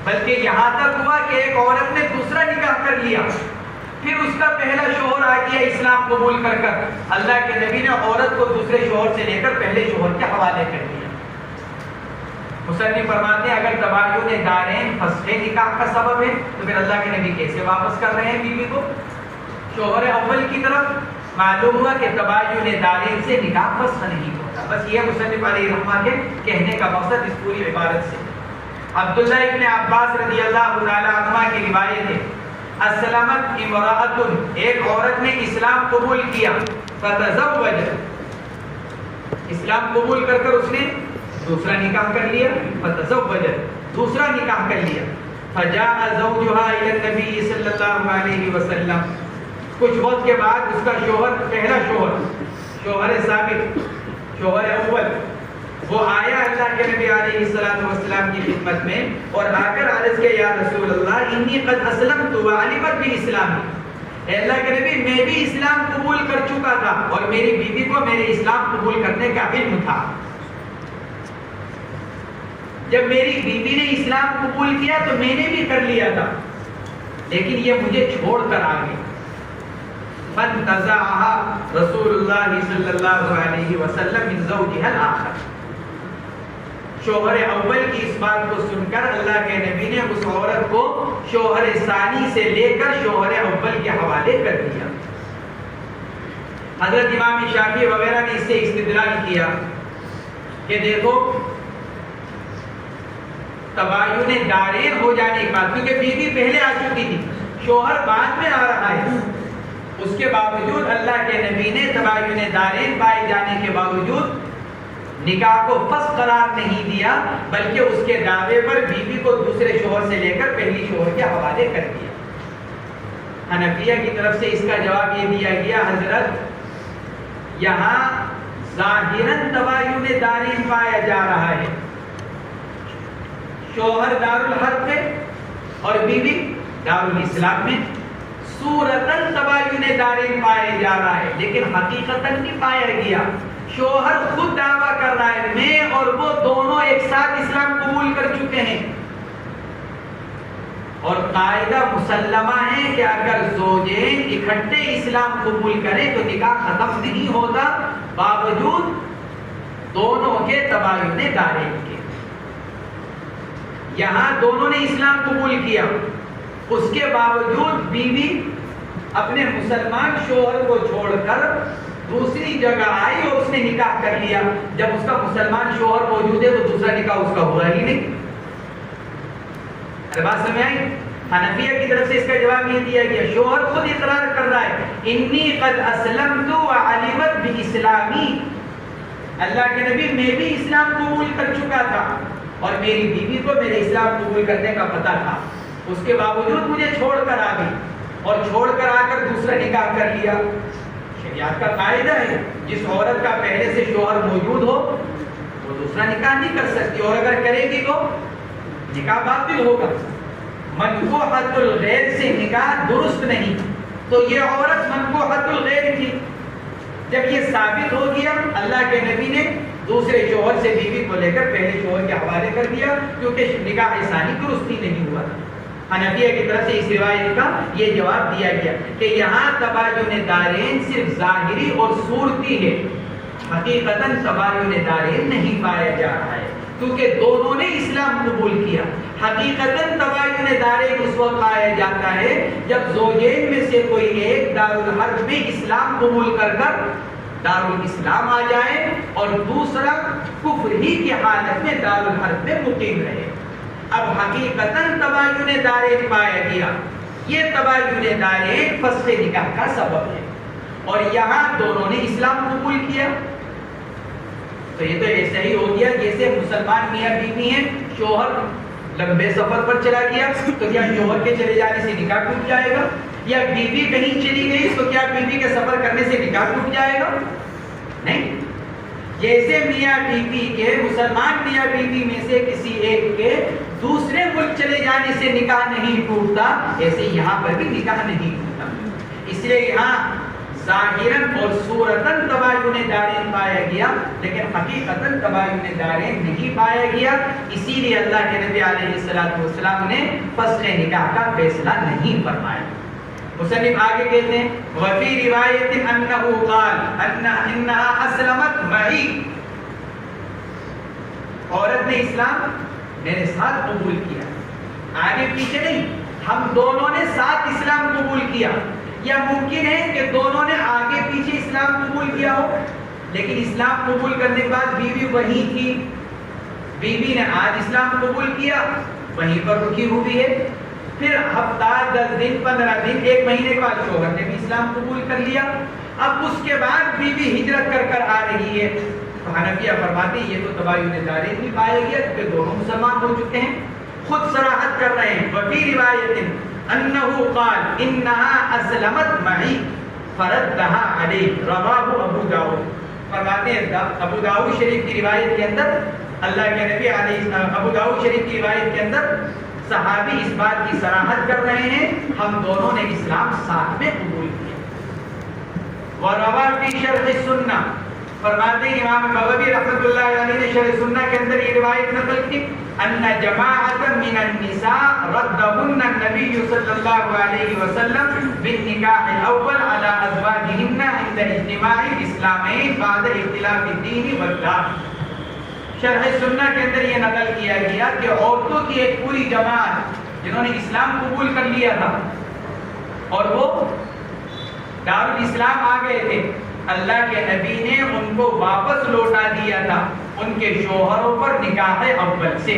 Speaker 2: بلکہ یہاں تک ہوا کہ ایک عورت نے دوسرا نکاح کر لیا، پھر اس کا پہلا شوہر آ گیا اسلام قبول کر کر، اللہ کے نبی نے عورت کو دوسرے شوہر سے لے کر پہلے شوہر کے حوالے کر دیا۔ مصنف فرماتے ہیں اگر تباین دارین فسخ نکاح کا سبب ہے تو پھر اللہ کے نبی کیسے واپس کر رہے ہیں بیوی کو شوہر اول کی طرف؟ معلوم ہوا کہ تباین دارین سے نکاح فسخ نہیں ہوتا۔ بس یہ مصنف علیہ الرحمہ کے کہنے کا مقصد اس پوری عبارت سے۔ عبداللہ ابن عباس رضی اللہ تعالی عنہ کی روایت ہے، اسلمت امرأۃ، ایک عورت نے اسلام قبول کیا، فتزوجت، اسلام قبول کر کر اس نے دوسرا نکاح کر لیا، فتزوجت، دوسرا نکاح کر لیا، فجاء زوجها الى النبي صلی اللہ علیہ وسلم، کچھ وقت کے بعد اس کا شوہر، پہلا شوہر ثابت، شوہر اول، وہ آیا اللہ کے نبی علیہ السلام کی خدمت میں اور آ کر عرض کیا، یا رسول اللہ انی قد اسلمت وعلمت بالاسلام، اے اللہ کے نبی میں بھی اسلام قبول کر چکا تھا اور میری بیوی کو میرے اسلام قبول کرنے کا علم تھا۔ جب میری بیوی نے اسلام قبول کیا تو میں نے بھی کر لیا تھا، لیکن یہ مجھے چھوڑ کر آ گئی۔ فانتزعها رسول اللہ صلی اللہ علیہ وسلم من زوجها الآخر، شوہر اول کی اس بات کو سن کر اللہ کے نبی نے اس عورت کو شوہر ثانی سے لے کر شوہر اول کے حوالے کر دیا۔ حضرت امام شافعی وغیرہ نے اس سے استدلال کیا کہ دیکھو تباین دارین ہو جانے کے بعد، کیونکہ بیوی پہلے آ چکی تھی، شوہر بعد میں آ رہا ہے، اس کے باوجود اللہ کے نبی نے تباین دارین پائے جانے کے باوجود نکاح کو فسخ قرار نہیں دیا، بلکہ اس کے دعوے پر بیوی کو دوسرے شوہر سے لے کر پہلی شوہر کے حوالے کر دیا۔ حنفیہ کی طرف سے اس کا جواب یہ دیا گیا، حضرت یہاں ظاہراً تباین دارین پایا جا رہا ہے، شوہر دارالحرب میں اور بیوی دارالاسلام میں، صورتاً تباین دارین پایا جا رہا ہے، لیکن حقیقتاً نہیں پایا گیا۔ شوہر خود دعویٰ کر رہا ہے میں اور وہ دونوں ایک ساتھ اسلام قبول کر چکے ہیں، اور قاعدہ مسلمہ ہے کہ اگر زوجین اکٹھے اسلام قبول کریں تو نکاح ختم نہیں ہوتا، باوجود دونوں کے تباین دارین کے۔ یہاں دونوں نے اسلام قبول کیا، اس کے باوجود بیوی اپنے مسلمان شوہر کو چھوڑ کر دوسری جگہ آئی اور اس نے نکاح کر لیا۔ جب اس کا مسلمان شوہر موجود ہے تو دوسرا نکاح اس کا ہوا ہی نہیں۔ بات سمجھ آئی؟ حنفیہ کی طرف سے اس کا جواب یہ دیا گیا، شوہر خود اقرار کر رہا ہے، انی قد اسلمت وعلمت باسلامی، اللہ کے نبی میں بھی اسلام قبول کر چکا تھا اور میری بیوی کو میرے اسلام قبول کرنے کا پتہ تھا، اس کے باوجود مجھے چھوڑ کر آ گئی اور چھوڑ کر آ کر دوسرا نکاح کر لیا۔ شریعت کا قاعدہ ہے جس عورت کا پہلے سے شوہر موجود ہو وہ دوسرا نکاح نہیں کر سکتی، اور اگر کرے گی تو نکاح باطل ہوگا۔ منکوحۃ الغیر سے نکاح درست نہیں، تو یہ عورت منکوحۃ الغیر تھی۔ جب یہ ثابت ہو گیا، اللہ کے نبی نے دوسرے شوہر سے بیوی کو لے کر پہلے شوہر کے حوالے کر دیا، کیونکہ نکاح ثانی درست ہی نہیں ہوا تھا۔ حنفیہ کی طرف سے اس روایت کا یہ جواب دیا گیا کہ یہاں تباین دارین صرف ظاہری اور صورتی ہے، حقیقتاً تباین دارین نہیں پایا جا رہا ہے، کیونکہ دونوں نے اسلام قبول کیا۔ حقیقتاً تباین دارین اس وقت پایا جاتا ہے جب زوجین میں سے کوئی ایک دارالحرب میں اسلام قبول کر کر دارالاسلام آ جائے اور دوسرا کفر ہی کی حالت میں دارالحرب میں مقیم رہے۔ اب حقیقتاً تباین دارین پایا گیا، یہ تباین دارین فسخ نکاح کا سبب ہے، اور یہاں دونوں نے اسلام قبول کیا۔ تو یہ تو ایسا ہی ہو گیا جیسے مسلمان میاں بیوی ہیں، شوہر لمبے سفر پر چلا گیا تو کیا شوہر کے چلے جانے سے نکاح ٹوٹ جائے گا؟ یا بیوی کہیں چلی گئی تو کیا بیوی کے سفر کرنے سے نکاح ٹوٹ جائے گا؟ نہیں۔ جیسے میاں بیوی کے، مسلمان میاں بیوی میں سے کسی ایک کے دوسرے ملک چلے جانے سے نکاح نہیں ٹوٹتا، ایسے یہاں پر بھی نکاح نہیں ٹوٹتا۔ اس لیے یہاں ظاہراً اور صورتاً تباین دارین پایا گیا، لیکن حقیقتاً تباین دارین نہیں پایا گیا۔ اسی لیے اللہ کے نبی علیہ السلام نے فسخ نکاح کا فیصلہ نہیں فرمایا۔ مصنف آگے کہتے ہیں وفی روایت انہ قال انہا اسلمت معی، عورت نے اسلام میرے ساتھ قبول کیا، آگے پیچھے نہیں، ہم دونوں نے ساتھ اسلام قبول کیا۔ یا ممکن ہے کہ دونوں نے آگے پیچھے اسلام قبول کیا ہو، لیکن اسلام قبول کرنے کے بعد بیوی وہی تھی، بیوی نے آج اسلام قبول کیا، وہیں پر رکی ہوئی ہے، پھر ہفتہ 10 دن 15 دن 1 مہینے کے بعد شوہر نے بھی اسلام قبول کر لیا، اب اس کے بعد بیوی ہجرت کر آ رہی ہے، تو حنفیہ فرماتے ہیں یہ تو تباین دارین بھی پایا گیا کیونکہ دونوں مسلمان ہو چکے ہیں۔ خود صراحت کر رہے ہیں وفی روایت انہو قال انہا اسلمت معی فردها علیہ، رواہ ابو داؤد۔ فرماتے ہیں ابو داؤد شریف کی روایت کے اندر، اللہ کے نبی علیہ ابو داؤد شریف کی روایت کے اندر صحابی اس بات کی صراحت کر رہے ہیں ہم دونوں نے اسلام ساتھ میں قبول کیا۔ وَرَوَى فِي شَرْحِ السُّنَّةِ، فرماتے ہیں امام بغوی رحمۃ اللہ علیہ نے شرح سنہ کے اندر یہ روایت نقل کی ان جماعۃ من النساء ردهن النبي صلی اللہ علیہ وسلم بالنکاح الاول على ازواجهن عند اجتماع الاسلامین بعد اختلاف الدین والدار۔ شرح سنہ کے اندر یہ نقل کیا گیا کہ عورتوں کی ایک پوری جماعت جنہوں نے اسلام قبول کر لیا تھا اور وہ دارالاسلام آ گئے تھے، اللہ کے نبی نے ان کو واپس لوٹا دیا تھا ان کے شوہروں پر نکاح اول سے۔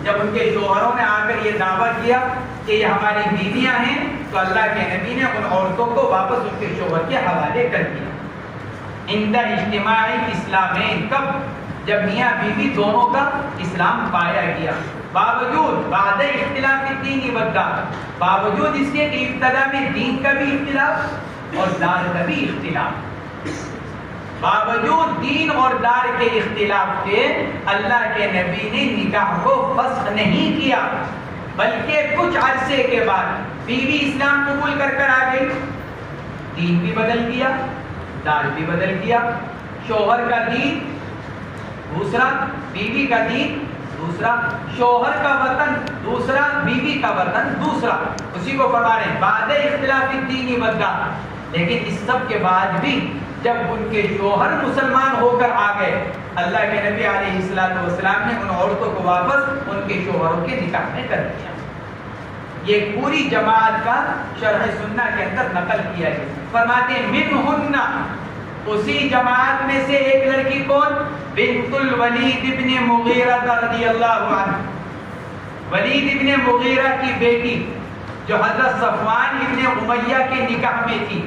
Speaker 2: جب ان کے شوہروں نے آ کر یہ دعویٰ کیا کہ یہ ہماری بیویاں ہیں تو اللہ کے نبی نے ان عورتوں کو واپس ان کے شوہر کے حوالے کر دیا۔ عند اجتماع اسلامین، کب؟ جب میاں بیوی دونوں کا اسلام پایا گیا، باوجود بعد اختلاف الدین والدار، باوجود اس کے کہ ابتدا میں دین کا بھی اختلاف اور دار کا بھی اختلاف، باوجود دین اور دار کے اختلاف کے اللہ کے نبی نے نکاح کو فسخ نہیں کیا، بلکہ کچھ عرصے کے بعد بیوی اسلام قبول کر آ گئی، دین بھی بدل گیا، دار بھی بدل گیا، شوہر کا دین دوسرا، بیوی کا دین دوسرا، شوہر کا وطن دوسرا، بیوی کا وطن دوسرا، اسی کو فرما رہے ہیں بعد اختلاف الدین والدار۔ لیکن اس سب کے بعد بھی جب ان کے شوہر مسلمان ہو کر آ گئے، اللہ کے نبی علیہ السلام نے ان عورتوں کو واپس ان کے شوہروں کے نکاح میں کر دیا۔ یہ پوری جماعت کا شرح سنہ کے اندر نقل کیا ہے۔ فرماتے ہیں منہن، اسی جماعت میں سے ایک لڑکی کون؟ بنت الولید ابن مغیرہ رضی اللہ عنہ، ولید ابن مغیرہ کی بیٹی جو حضرت صفوان ابن امیہ کے نکاح میں تھی،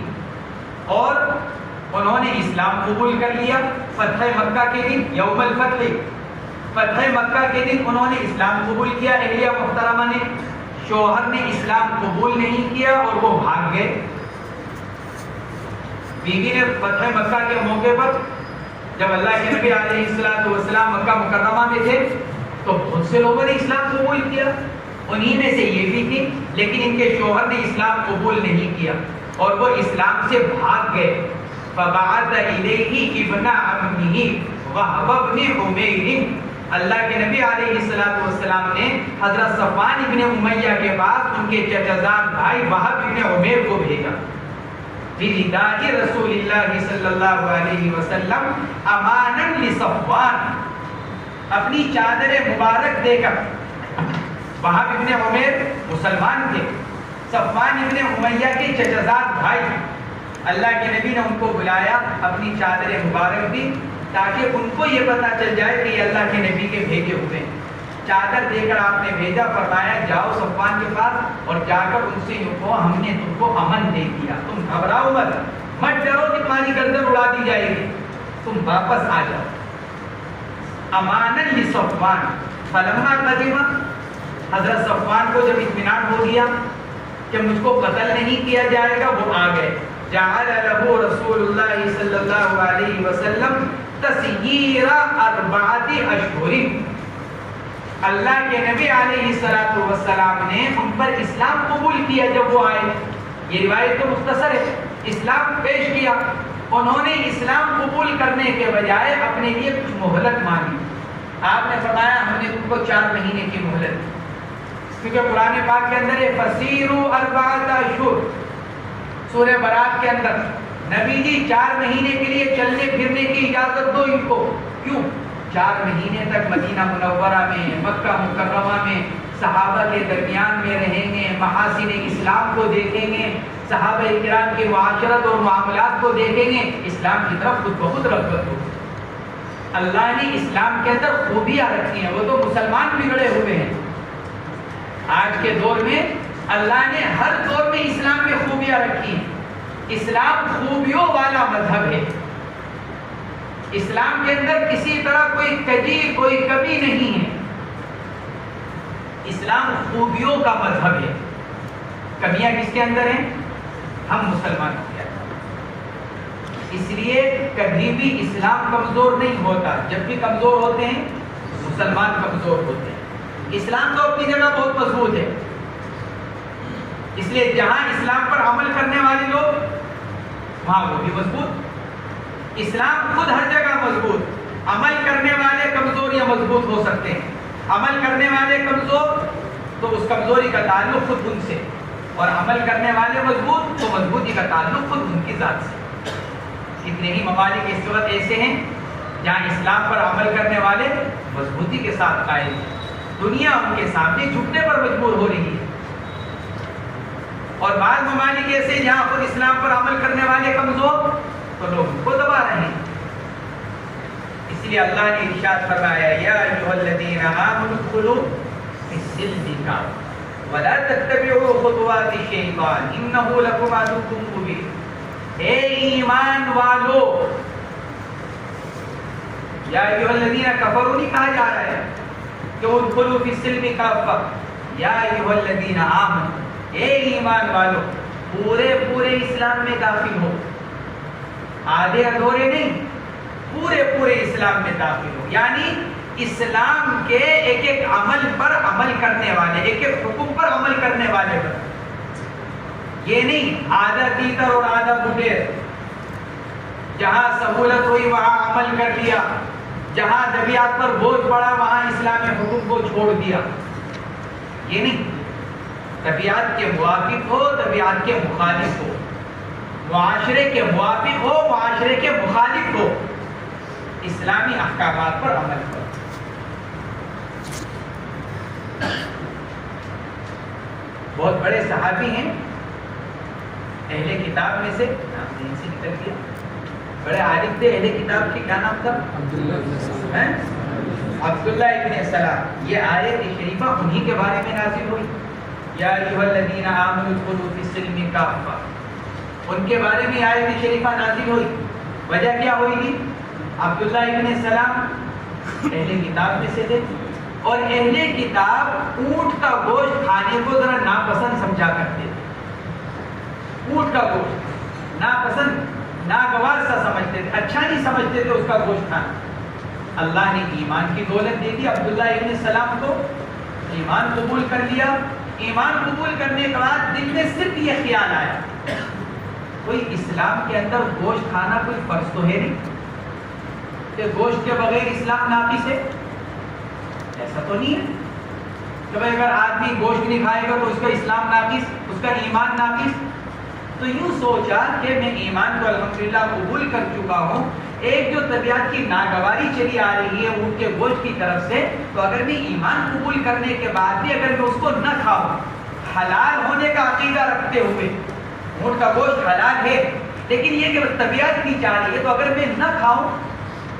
Speaker 2: اور انہوں نے اسلام قبول کر لیا فتح مکہ کے دن، یوم الفتح، فتح مکہ کے دن انہوں نے اسلام قبول کیا۔ اہلیہ محترمہ نے، شوہر نے اسلام قبول نہیں کیا اور وہ بھاگ گئے۔ بیوی نے فتح مکہ کے موقع پر جب اللہ کے نبی علیہ السلام مکہ مکرمہ میں تھے تو بہت سے لوگوں نے اسلام قبول کیا، انہی میں سے یہ بھی تھی، لیکن ان کے شوہر نے اسلام قبول نہیں کیا اور وہ اسلام سے بھاگ گئے۔ فبعث الیہ ابن عمہ وہب بن عمیر، اللہ کے نبی علیہ السلام نے حضرت صفوان ابن امیہ کے پاس ان کے چچا زاد بھائی وہب ابن عمیر کو بھیجا، بِرِدَاءِ رسول اللہ صلی اللہ علیہ وسلم امانا لصفوان، اپنی چادر مبارک دے کر۔ وہب ابن عمیر مسلمان تھے، صفوان ابن امیہ کے چچا زاد بھائی، اللہ کے نبی نے ان کو بلایا، اپنی چادر مبارک دی تاکہ ان کو یہ پتہ چل جائے کہ یہ اللہ کے نبی کے بھیجے ہوئے ہیں۔ چادر دے کر آپ نے بھیجا، فرمایا جاؤ صفوان کے پاس اور جا کر ان سے یوں کہو ہم نے تم کو امن دے دیا، تم گھبراؤ مت ڈرو کہ تمہاری گردن اڑا دی جائے گی، تم واپس آ جاؤ۔ امانن لصفوان فلما قدم، حضرت صفوان کو جب اطمینان ہو گیا کہ مجھ کو قتل نہیں کیا جائے گا، وہ آ گئے۔ جعل له رسول اللہ صلی اللہ علیہ وسلم تسییر 4 اشہر، اللہ کے نبی علیہ السلام نے ان پر اسلام قبول کیا جب وہ آئے۔ یہ روایت تو مختصر ہے، اسلام پیش کیا، انہوں نے اسلام قبول کرنے کے بجائے اپنے لیے کچھ مہلت مانگی۔ آپ نے فرمایا ہم نے تم کو 4 مہینے کی مہلت دی، کیونکہ قرآن پاک کے اندر ہے فسیروا 4 اشہر، سورہ برات کے اندر نبی جی 4 مہینے کے لیے چلنے پھرنے کی اجازت دو ان کو۔ کیوں؟ 4 مہینے تک مدینہ منورہ میں، مکہ مکرمہ میں صحابہ کے درمیان میں رہیں گے، محاسن اسلام کو دیکھیں گے، صحابہ کرام کی معاشرت اور معاملات کو دیکھیں گے، اسلام کی طرف خود بخود رغبت ہوگی۔ اللہ نے اسلام کے اندر خوبیاں رکھی ہیں، وہ تو مسلمان بگڑے ہوئے ہیں۔ آج کے دور میں اللہ نے ہر دور میں اسلام میں خوبیاں رکھی ہیں۔ اسلام خوبیوں والا مذہب ہے، اسلام کے اندر کسی طرح کوئی کجی کوئی کمی نہیں ہے، اسلام خوبیوں کا مذہب ہے۔ کمیاں کس کے اندر ہیں؟ ہم مسلمان کے اندر۔ اس لیے کبھی بھی اسلام کمزور نہیں ہوتا، جب بھی کمزور ہوتے ہیں مسلمان کمزور ہوتے ہیں۔ اسلام تو اپنی جگہ بہت مضبوط ہے، اس لیے جہاں اسلام پر عمل کرنے والے لوگ وہاں وہ بھی مضبوط۔ اسلام خود ہر جگہ مضبوط، عمل کرنے والے کمزور یا مضبوط ہو سکتے ہیں۔ عمل کرنے والے کمزور تو اس کمزوری کا تعلق خود ان سے، اور عمل کرنے والے مضبوط تو مضبوطی کا تعلق خود ان کی ذات سے۔ کتنے ہی ممالک اس وقت ایسے ہیں جہاں اسلام پر عمل کرنے والے مضبوطی کے ساتھ قائم ہیں، دنیا ان کے سامنے جھکنے پر مجبور ہو رہی ہے، اور بعض ممالک ایسے جہاں خود اسلام پر عمل کرنے والے کمزور تو لوگ ان کو دبا رہے ہیں۔ اس لیے اللہ نے ارشاد فرمایا یا ایھا الذین آمنوا ادخلوا فی السلم کافۃ ولا تتبعوا خطوات الشیطان انہ لکم عدو مبین۔ اے ایمان والو، یا ایھا الذین کفروا نہیں کہا جا رہا ہے کہ ادخلوا فی السلم کافۃ، یا ایھا الذین آمنوا، اے ایمان والو پورے اسلام میں داخل ہو، آدھے ادھورے نہیں، پورے اسلام میں داخل ہو، یعنی اسلام کے ایک ایک عمل پر عمل کرنے والے، ایک ایک حکم پر عمل کرنے والے بن۔ یہ نہیں آدھا تیتر اور آدھا بٹیر، جہاں سہولت ہوئی وہاں عمل کر لیا، جہاں طبیعت پر بوجھ پڑا وہاں اسلامی حکم کو چھوڑ دیا۔ یہ نہیں، طبیعت کے موافق ہو، طبیعت کے مخالف ہو، معاشرے کے موافق ہو، معاشرے کے مخالف ہو، اسلامی احکامات پر عمل کرو۔ بہت بڑے صحابی ہیں اہل کتاب میں سے، نام ذہن سے نکل گیا، بڑے عالم تھے اہل کتاب کے، کیا نام تھا؟ عبداللہ ابن سلام۔ یہ آیت شریفہ انہی کے بارے میں نازل ہوئی، یا ایھا الذین آمنوا ادخلوا فی السلم کافۃ، ان کے بارے میں آیت شریفہ نازل ہوئی۔ وجہ کیا ہوئی تھی؟ عبداللہ ابن سلام اہل کتاب میں سے تھے، اور اہل کتاب اونٹ کا گوشت کھانے کو ذرا ناپسند سمجھا کرتے تھے، اونٹ کا گوشت ناپسند، ناگوار سا سمجھتے تھے، اچھا نہیں سمجھتے تھے اس کا گوشت کھانا۔ اللہ نے ایمان کی دولت دے دی عبداللہ ابن سلام کو، ایمان قبول کر لیا۔ ایمان قبول کرنے کے بعد دل میں صرف یہ خیال آیا، کوئی اسلام کے اندر گوشت کھانا کوئی فرض تو ہے نہیں کہ گوشت کے بغیر اسلام ناقص ہے، ایسا تو نہیں ہے کہ بھائی اگر آدمی گوشت نہیں کھائے گا تو اس کا اسلام ناقص، اس کا ایمان ناقص۔ تو یوں سوچا کہ میں ایمان کو الحمدللہ قبول کر چکا ہوں، ایک جو طبیعت کی ناگواری چلی آ رہی ہے اونٹ کے گوشت کی طرف سے، تو اگر میں ایمان قبول کرنے کے بعد بھی اگر میں اس کو نہ کھاؤں، حلال ہونے کا عقیدہ رکھتے ہوئے، اونٹ کا گوشت حلال ہے لیکن یہ کہ طبیعت نہیں چاہ رہی ہے تو اگر میں نہ کھاؤں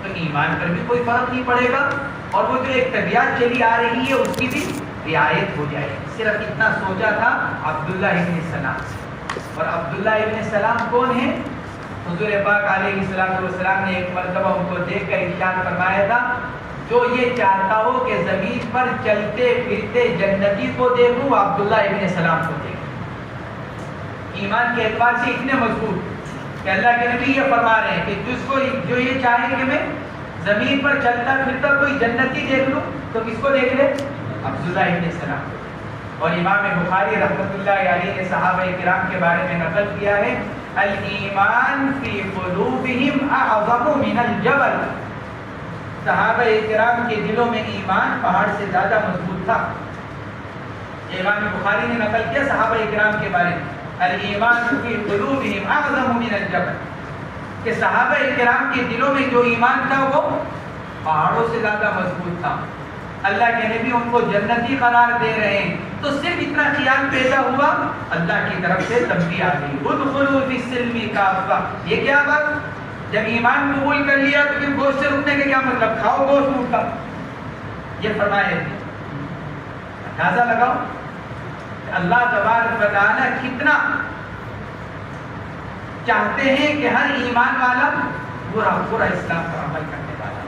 Speaker 2: تو ایمان پر بھی کوئی فرق نہیں پڑے گا، اور وہ جو ایک طبیعت چلی آ رہی ہے اس کی بھی رعایت ہو جائے گی۔ صرف اتنا سوچا تھا عبداللہ ابن سلام، اور عبداللہ ابن سلام کون ہیں؟ حضور پاک علیہ السلام نے ایک مرتبہ ان کو دیکھ کر ارشاد فرمایا تھا، جو یہ چاہتا ہو کہ زمین پر چلتے پھرتے جنتی کو دیکھوں، عبداللہ ابن سلام کو دیکھوں۔ ایمان کے اعتبار سے اتنے مضبوط کہ اللہ کے نبی یہ فرما رہے ہیں کہ جس کو جو یہ چاہے کہ میں زمین پر چلتا پھرتا کوئی جنتی دیکھ لوں تو کس کو دیکھ لے؟ عبداللہ ابن سلام۔ اور امام بخاری رحمۃ اللہ علیہ نے صحابہ کرام کے بارے میں نقل کیا ہے، الایمان فی قلوبہم اعظم من الجبل، صحابہ کرام کے دلوں میں ایمان پہاڑ سے زیادہ مضبوط تھا۔ امام بخاری نے نقل کیا صحابہ کرام کے بارے میں، الایمان فی قلوبہم اعظم من الجبل، کہ صحابہ کرام کے دلوں میں جو ایمان تھا وہ پہاڑوں سے زیادہ مضبوط تھا۔ اللہ کے نبی ان کو جنتی قرار دے رہے ہیں تو صرف اتنا خیال پیدا ہوا، اللہ کی طرف سے تنبیہ آ گئی، ادخلوا فی السلم کافہ۔ یہ کیا بات؟ جب ایمان قبول کر لیا تو پھر گوشت سے رکنے کا کیا مطلب؟ کھاؤ گوشت اونٹ کا، یہ فرمایا ہے۔ اندازہ لگاؤ اللہ تبارک و تعالی کتنا چاہتے ہیں کہ ہر ایمان والا پورا اسلام پر عمل کرنے والا۔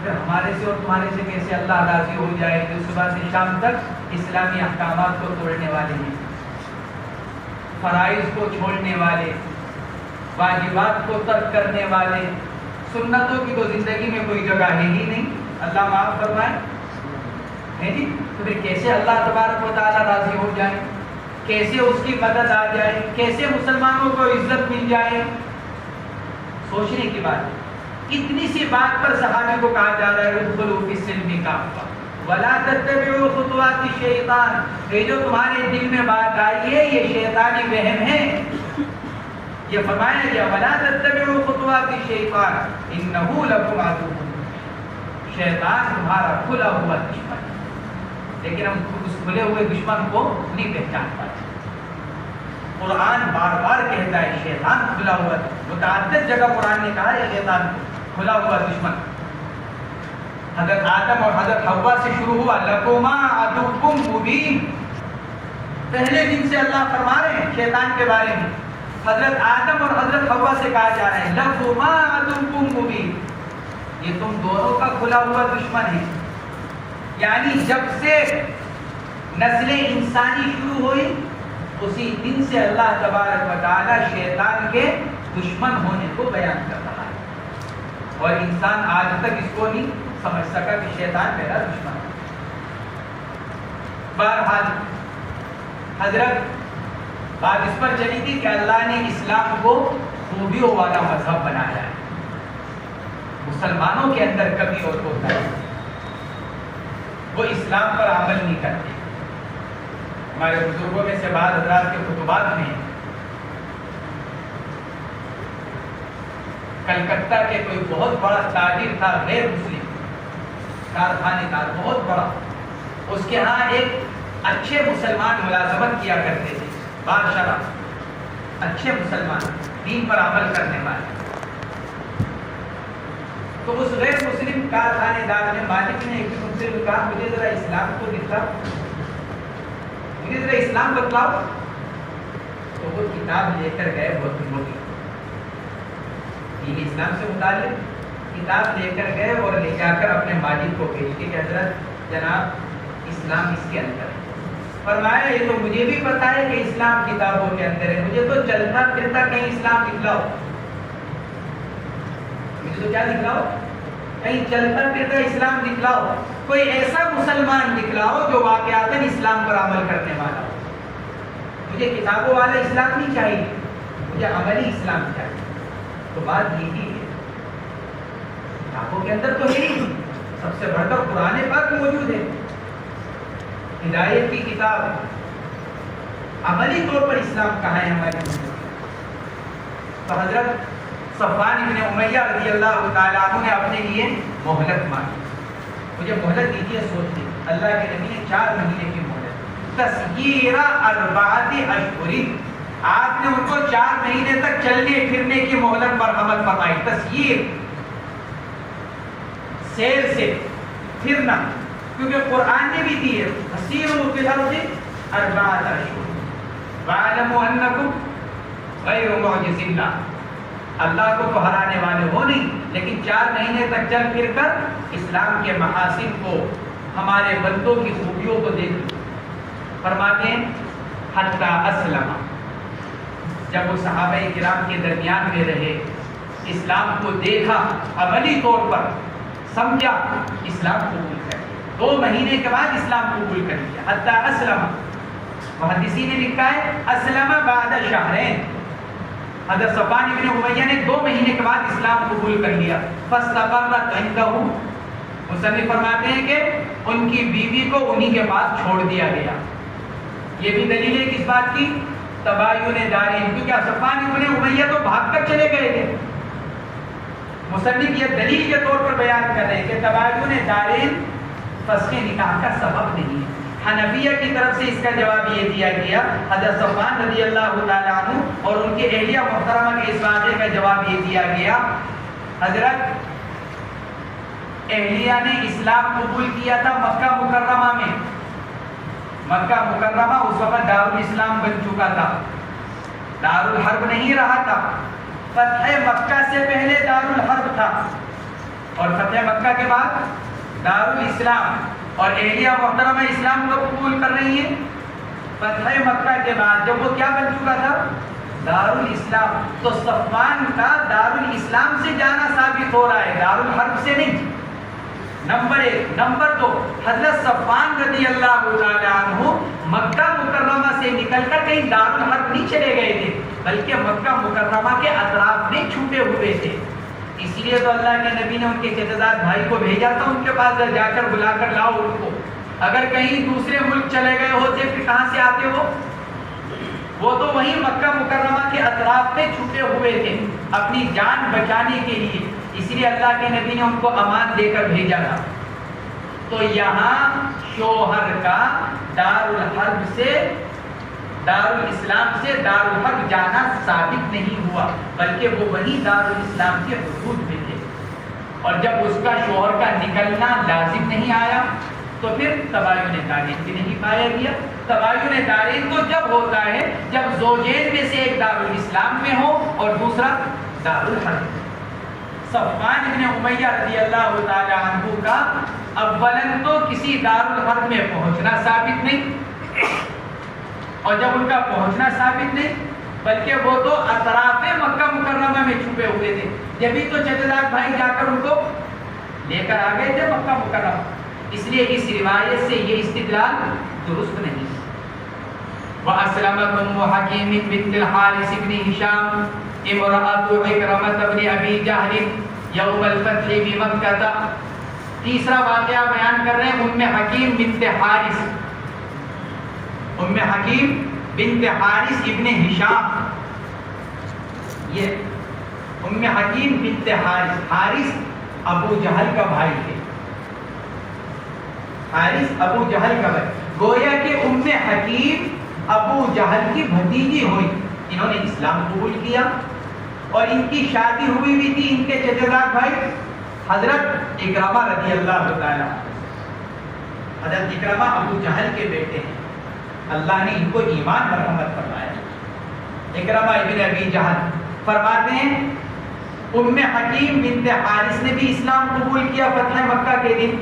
Speaker 2: پھر ہمارے سے اور تمہارے سے کیسے اللہ راضی ہو جائے کہ صبح سے شام تک اسلامی احکامات کو توڑنے والے ہیں، فرائض کو چھوڑنے والے، واجبات کو ترک کرنے والے، سنتوں کی تو زندگی میں کوئی جگہ ہے ہی نہیں، اللہ معاف فرمائے، ہے جی؟ تو پھر کیسے اللہ تبارک و تعالیٰ راضی ہو جائے، کیسے اس کی مدد آ جائے، کیسے مسلمانوں کو عزت مل جائے؟ سوچنے کی بات ہے۔ اتنی سی بات پر صحابی کو کہا جا رہا ہے ادخلوا فی السلم کافہ ولا تتبعوا خطوات الشیطان، یہ جو تمہارے دل میں بات آئی ہے یہ شیطانی وہم ہے۔ یہ فرمایا گیا ولا تتبعوا خطوات الشیطان انہ لکم عدو، شیطان تمہارا کھلا ہوا دشمن ہے، لیکن ہم اس کھلے ہوئے دشمن کو نہیں پہچان پاتے۔ قرآن بار بار کہتا ہے شیطان کھلا ہوا، متعدد جگہ قرآن نے کہا ہے شیطان کھلا ہوا دشمن۔ حضرت آدم اور حضرت حوا سے شروع ہوا لکما عدو مبین، پہلے دن سے اللہ فرما رہے ہیں شیطان کے بارے میں۔ حضرت آدم اور حضرت حوا سے کہا جا رہا ہے لکما عدو مبین، یہ تم دونوں کا کھلا ہوا دشمن ہے۔ یعنی جب سے نسل انسانی شروع ہوئی اسی دن سے اللہ تبارک و تعالی شیطان کے دشمن ہونے کو بیان کر رہا ہے، اور انسان آج تک اس کو نہیں سمجھ سکا کہ شیطان میرا دشمن ہے۔ بہرحال حضرت بات اس پر چلی تھی کہ اللہ نے اسلام کو خوبیوں والا مذہب بنایا ہے، مسلمانوں کے اندر کمی اور ہوتا ہے، وہ اسلام پر عمل نہیں کرتے۔ ہمارے بزرگوں میں سے بعض حضرات کے خطبات میں کلکتہ کے کوئی بہت بڑا تاجر تھا، غیر مسلم کارخانے دار بہت بڑا، اس کے ہاں ایک اچھے مسلمان ملازمت کیا کرتے تھے، بادشاہ اچھے مسلمان دین پر عمل کرنے والے۔ تو اس غیر مسلم کارخانے دار نے مالک نے ایک ان سے کہا مجھے ذرا اسلام کو دکھاؤ، مجھے ذرا اسلام بتلاؤ۔ تو وہ کتاب لے کر گئے، بہت موٹی دین اسلام سے متعلق کتاب لے کر گئے اور لے جا کر اپنے مالک کو بھیج کے کہ حضرت جناب اسلام اس کے اندر ہے۔ فرمایا یہ تو مجھے بھی پتا ہے کہ اسلام کتابوں کے اندر ہے، مجھے تو چلتا پھرتا کہیں اسلام دکھلاؤ، مجھے تو کیا دکھلاؤ، کہیں چلتا پھرتا اسلام دکھلاؤ، کوئی ایسا مسلمان دکھلاؤ جو واقعاتاً اسلام پر عمل کرنے والا ہو۔ مجھے کتابوں والا اسلام نہیں چاہیے، مجھے عملی اسلام چاہیے۔ تو بات یہی ہے، کتابوں کے اندر تو ہے ہی، سب سے بڑھ کر قرآن پاک موجود ہے، ہدایت کی کتاب، عملی طور پر اسلام کہاں ہے ہمارے ملک۔ تو حضرت صفوان ابن امیہ رضی اللہ تعالیٰ عنہ نے اپنے لیے مہلت مانگی، مجھے مہلت دیجیے سوچ لیں۔ اللہ کے نبی نے 4 مہینے کی مہلت، تسیرہ 4 اشہر، آپ نے ان کو 4 مہینے تک چلنے پھرنے کی مہلت مرحمت فرمائی. تسییر سیر سے پھرنا، کیونکہ قرآن نے بھی دی ہے فسیروا فی الارض 4 اشہر واعلموا انکم غیر معجز اللہ. اللہ کو تو ہرانے والے ہو نہیں، لیکن 4 مہینے تک چل پھر کر اسلام کے محاسن کو، ہمارے بندوں کی خوبیوں کو دیکھ. فرماتے ہیں حتی اسلم، جب وہ صحابہ کرام کے درمیان میں رہے، اسلام کو دیکھا، عملی طور پر سمجھا، اسلام قبول کر لیا. 2 مہینے کے بعد اسلام قبول کر لیا. حتی اسلم، محدثین نے لکھا ہے اسلم بعد شہرین. حضرت صفوان بن امیہ نے 2 مہینے کے بعد اسلام قبول کر لیا. فاستقرت عنده، مصنف فرماتے ہیں کہ ان کی بیوی کو انہی کے پاس چھوڑ دیا گیا. یہ بھی دلیل ہے کس بات کی؟ تباین دارین، کیونکہ صفوان بن امیہ تو بھاگ کر چلے گئے تھے. مصنف یہ دلیل کے طور پر بیان کر رہے ہیں کہ تباین دارین فسخ نکاح کا سبب نہیں ہے. حنفیہ کی طرف سے اس کا جواب یہ دیا گیا، حضرت صفوان رضی اللہ تعالیٰ عنہ اور ان کی اہلیہ محترمہ کے اس واقعے کا جواب یہ دیا گیا، حضرت اہلیہ نے اسلام قبول کیا تھا مکہ مکرمہ میں. مکہ مکرمہ اس وقت دارالاسلام بن چکا تھا، دارالحرب نہیں رہا تھا. فتح مکہ سے پہلے دارالحرب تھا اور فتح مکہ کے بعد دارالاسلام. اور اہلیہ محترمہ اسلام کو قبول کر رہی ہیں فتح مکہ کے بعد، جب وہ کیا بن چکا تھا؟ دارالاسلام. تو صفوان کا دارالاسلام سے جانا ثابت ہو رہا ہے، دارالحرب سے نہیں. نمبر 1. نمبر 2، حضرت صفوان رضی اللہ تعالیٰ عنہ مکہ مکرمہ سے نکل کر کہیں دارالحرب نہیں چلے گئے تھے، بلکہ مکہ مکرمہ کے اطراف میں چھپے ہوئے تھے. اس لیے تو اللہ کے نبی نے ان کے چچزاد بھائی کو بھیجا تھا ان کے پاس، جا کر بلا کر لاؤ ان کو. اگر کہیں دوسرے ملک چلے گئے ہوتے پھر کہاں سے آتے وہ تو وہیں مکہ مکرمہ کے اطراف میں چھپے ہوئے تھے اپنی جان بچانے کے لیے. اس لیے اللہ کے نبی نے ان کو امان دے کر بھیجا تھا. تو یہاں شوہر کا دارالحرب سے، دارالاسلام سے دارالحرب جانا ثابت نہیں ہوا، بلکہ وہ وہی دارالاسلام کے حدود میں تھے. اور جب اس کا شوہر کا نکلنا لازم نہیں آیا تو پھر تباین دارین بھی نہیں پایا گیا. تباین دارین تو جب ہوتا ہے جب زوجین میں سے ایک دارالاسلام میں ہو اور دوسرا دارالحرب. صفوان بن امیہ رضی اللہ تعالی عنہ کا اولاً تو کسی دارالحرب میں پہنچنا ثابت نہیں، اور جب ان کا پہنچنا ثابت نہیں بلکہ وہ تو اطراف مکہ مکرمہ میں چھپے ہوئے تھے. جبھی تو چچزاد بھائی جا کر ان کو لے کر آ گئے تھے مکہ مکرمہ. اس لیے اس روایت سے یہ استدلال درست نہیں. وَأَسْلَمَتْ أُمُّ حَكِيمٍ بِنْتِ الْحَارِثِ بْنِ هِشَامٍ امرأة عكرمة بن أبي جهل يوم الفتح بمكة. تیسرا واقعہ بیان کر رہے ہیں ام حکیم بنت حارث. ام حکیم بنت حارث ابن ہشام. یہ ام حکیم بنت حارث، حارث ابو جہل کا بھائی ہے. حارث ابو جہل کا بھائی، گویا کہ ام حکیم ابو جہل کی بھتیجی ہوئی. انہوں نے اسلام قبول کیا اور ان کی شادی ہوئی بھی تھی ان کے چچزاد بھائی حضرت اکرمہ رضی اللہ تعالیٰ. حضرت اکرمہ ابو جہل کے بیٹے ہیں. اللہ نے ان کو ایمان مرحمت فرمایا. اکرمہ ابن ابی جہل فرماتے ہیں ام حکیم بنت حارث نے بھی اسلام قبول کیا فتح مکہ کے دن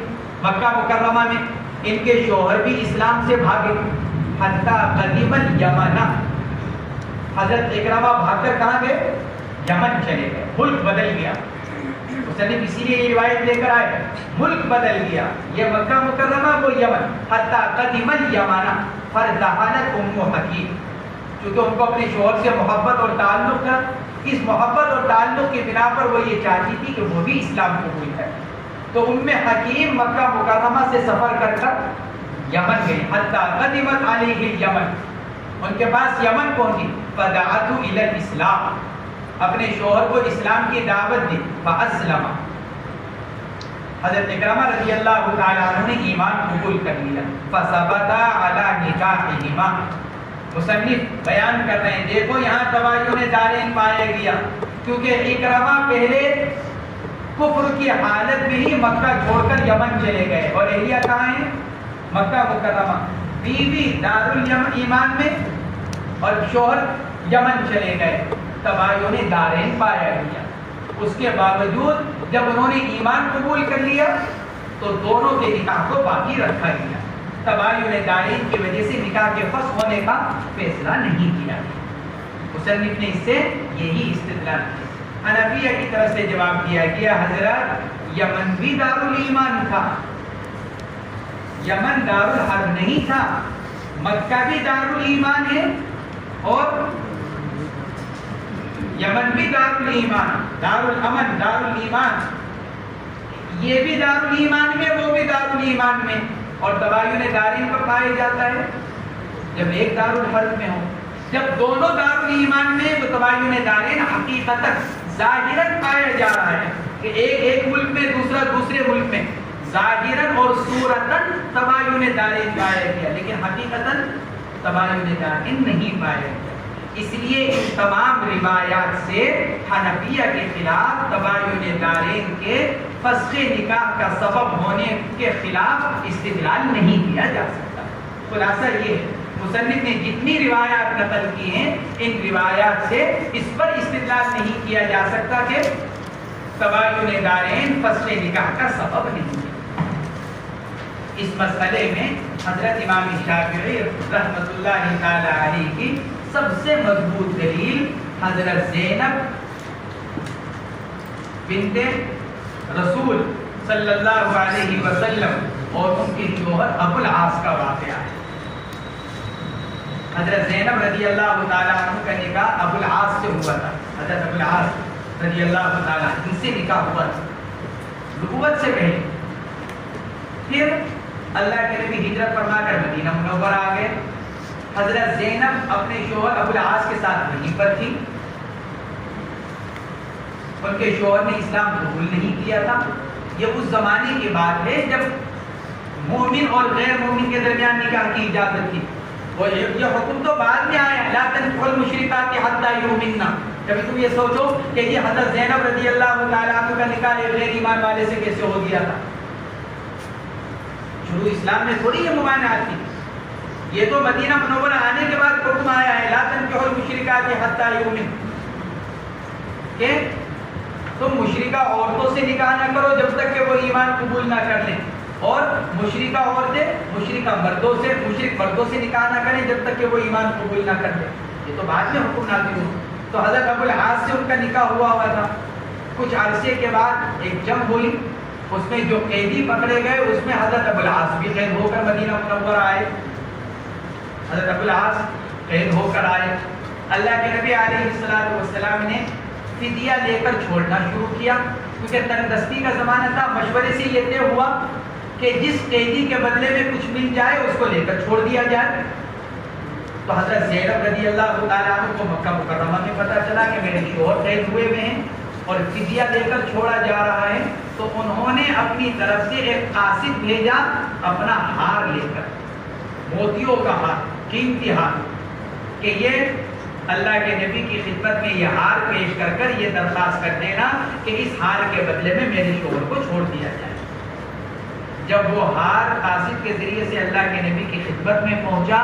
Speaker 2: مکہ مکرمہ میں. ان کے شوہر بھی اسلام سے بھاگے. حتی قدیم الیمن، حضرت اکرمہ بھاگ کر کہاں گئے؟ یمن چلے گئے. ملک بدل گیا. مصنف اسی لیے یہ روایت لے کر آئے، ملک بدل گیا. یہ مکہ مکرمہ وہ یمن. حتی قدیم الیمن فارتحلت ام حکیم، چونکہ ان کو اپنے شوہر سے محبت اور تعلق تھا. اس محبت اور تعلق کی بنا پر وہ یہ چاہتی تھی کہ وہ بھی اسلام قبول کرے. تو ام حکیم مکہ مکرمہ سے سفر کر کر یمن گئی. حتی قدمت علیہ الیمن، ان کے پاس یمن پہنچی. فدعته الی الاسلام، اپنے شوہر کو اسلام کی دعوت دی. فاسلم، حضرت اکرمہ رضی اللہ تعالیٰ عنہ نے ایمان قبول کر لیا. فثبتا علی نکاحہما، مصنف بیان کر رہے ہیں، دیکھو یہاں تباین دارین پایا گیا کیونکہ اکرمہ پہلے کفر کی حالت میں ہی مکہ چھوڑ کر یمن چلے گئے، اور اہلیہ کہاں ہیں؟ مکہ مکرمہ، بیوی دارالایمان میں اور شوہر یمن چلے گئے، تباین دارین پایا گیا۔ اس کے باوجود جب انہوں نے ایمان قبول کر لیا تو دونوں کے نکاح کو باقی رکھا گیا، تباین دارین کی وجہ سے نکاح کے فسخ ہونے کا فیصلہ نہیں کیا گیا۔ مصنف نے اس سے یہی استدلال کیا۔ حنفیہ کی طرف سے جواب دیا گیا، حضرت یمن بھی دارالایمان تھا، یمن دارالحرب نہیں تھا، مکہ بھی دارالایمان ہے اور یمن بھی دارالایمان، دارالامن دارالایمان، یہ بھی دارالایمان میں وہ بھی دارالایمان میں، اور تباین دارین پر پایا جاتا ہے جب ایک دارالحرب میں ہو۔ جب دونوں دارالایمان میں تو تباین دارین حقیقتاً ظاہراً پایا جا رہا ہے کہ ایک ملک میں دوسرا دوسرے ملک میں، ظاہراً اور صورتاً تباین دارین پایا گیا، لیکن حقیقتاً تباین دارین نہیں پایا گیا۔ اس لیے ان تمام روایات سے حنفیہ کے خلاف تباین دارین کے فسخ نکاح کا سبب ہونے کے خلاف استدلال نہیں کیا جا سکتا۔ خلاصہ یہ ہے، مصنف نے جتنی روایات نقل کی ہیں ان روایات سے اس پر استدلال نہیں کیا جا سکتا کہ تباین دارین فسخ نکاح کا سبب نہیں ہے۔ اس مسئلے میں حضرت امام شافعی رحمۃ اللہ تعالی علیہ کی سب سے مضبوط دلیل حضرت زینب بنت رسول صلی اللہ علیہ وسلم اور ان کے شوہر ابو العاص کا واقعہ ہے۔ حضرت زینب رضی اللہ تعالیٰ عنہ کا نکاح ابو العاص سے ہوا تھا، حضرت ابو العاص رضی اللہ تعالیٰ ان سے نکاح ہوا تھا نبوت سے پہلے۔ پھر اللہ کے نبی ہجرت فرما کر مدینہ منورہ آ گئے، حضرت زینب اپنے شوہر ابو العاص کے ساتھ وہیں پر تھی، ان کے شوہر نے اسلام قبول نہیں کیا تھا۔ یہ اس زمانے کی بات ہے جب مومن اور غیر مومن کے درمیان نکاح کی اجازت تھی، اور یہ حکم تو بعد میں آیا، لا تنکحوا المشرکات حتی یؤمنن۔ کبھی تم یہ سوچو کہ یہ حضرت زینب رضی اللہ تعالیٰ عنہ کا نکاح ایک غیر ایمان والے سے کیسے ہو گیا تھا؟ شروع اسلام میں تھوڑی یہ ممانعت تھی، یہ تو مدینہ منورہ آنے کے بعد حکم آیا ہے، لا تنکحوا المشرکات حتی یؤمنن، کہ تم مشرکہ عورتوں سے نکاح نہ کرو جب تک کہ وہ ایمان قبول نہ کر لیں، اور مشرکہ عورتیں مشرکہ مردوں سے مشرک مردوں سے نکاح نہ کریں جب تک کہ وہ ایمان قبول نہ کر لیں۔ یہ تو بعد میں حکم نازل ہوا۔ تو حضرت ابو العاص سے ان کا نکاح ہوا تھا۔ کچھ عرصے کے بعد ایک جنگ ہوئی، اس میں جو قیدی پکڑے گئے اس میں حضرت ابو العاص بھی قید ہو کر مدینہ منورہ آئے، حضرت ابو العاص قید ہو کر آئے۔ اللہ کے نبی علیہ السلام نے فدیہ لے کر چھوڑنا شروع کیا، کیونکہ تنگ دستی کا زمانہ تھا۔ مشورے سے یہ طے ہوا کہ جس قیدی کے بدلے میں کچھ مل جائے اس کو لے کر چھوڑ دیا جائے۔ تو حضرت زینب رضی اللہ تعالیٰ عنہ کو مکہ مکرمہ میں پتہ چلا کہ میرے شوہر قید ہوئے ہوئے ہیں اور فدیہ لے کر چھوڑا جا رہا ہے، تو انہوں نے اپنی طرف سے ایک قاصد بھیجا اپنا ہار لے کر، موتیوں کا ہار، قیمتی ہار، کہ یہ اللہ کے نبی کی خدمت میں یہ ہار پیش کر کر یہ درخواست کر دینا کہ اس ہار کے بدلے میں میرے شوہر کو چھوڑ دیا جائے۔ جب وہ ہار قاصد کے ذریعے سے اللہ کے نبی کی خدمت میں پہنچا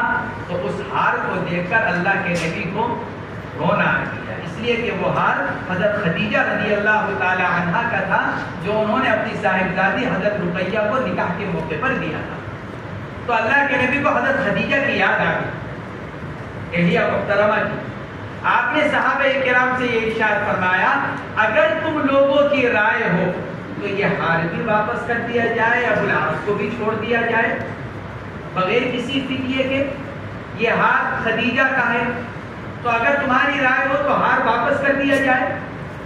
Speaker 2: تو اس ہار کو دیکھ کر اللہ کے نبی کو رونا آ گیا، اس لیے کہ وہ ہار حضرت خدیجہ رضی اللہ تعالی عنہا کا تھا جو انہوں نے اپنی صاحبزادی حضرت رقیہ کو نکاح کے موقع پر دیا تھا۔ تو اللہ کے نبی کو حضرت خدیجہ کی یاد آ گئی، اہلیہ محترمہ کی۔ آپ نے صحابہ کرام سے یہ ارشاد فرمایا، اگر تم لوگوں کی رائے ہو تو یہ ہار بھی واپس کر دیا جائے، ابو العاص کو بھی چھوڑ دیا جائے بغیر کسی فدیے کے۔ یہ ہار خدیجہ کا ہے، تو اگر تمہاری رائے ہو تو ہار واپس کر دیا جائے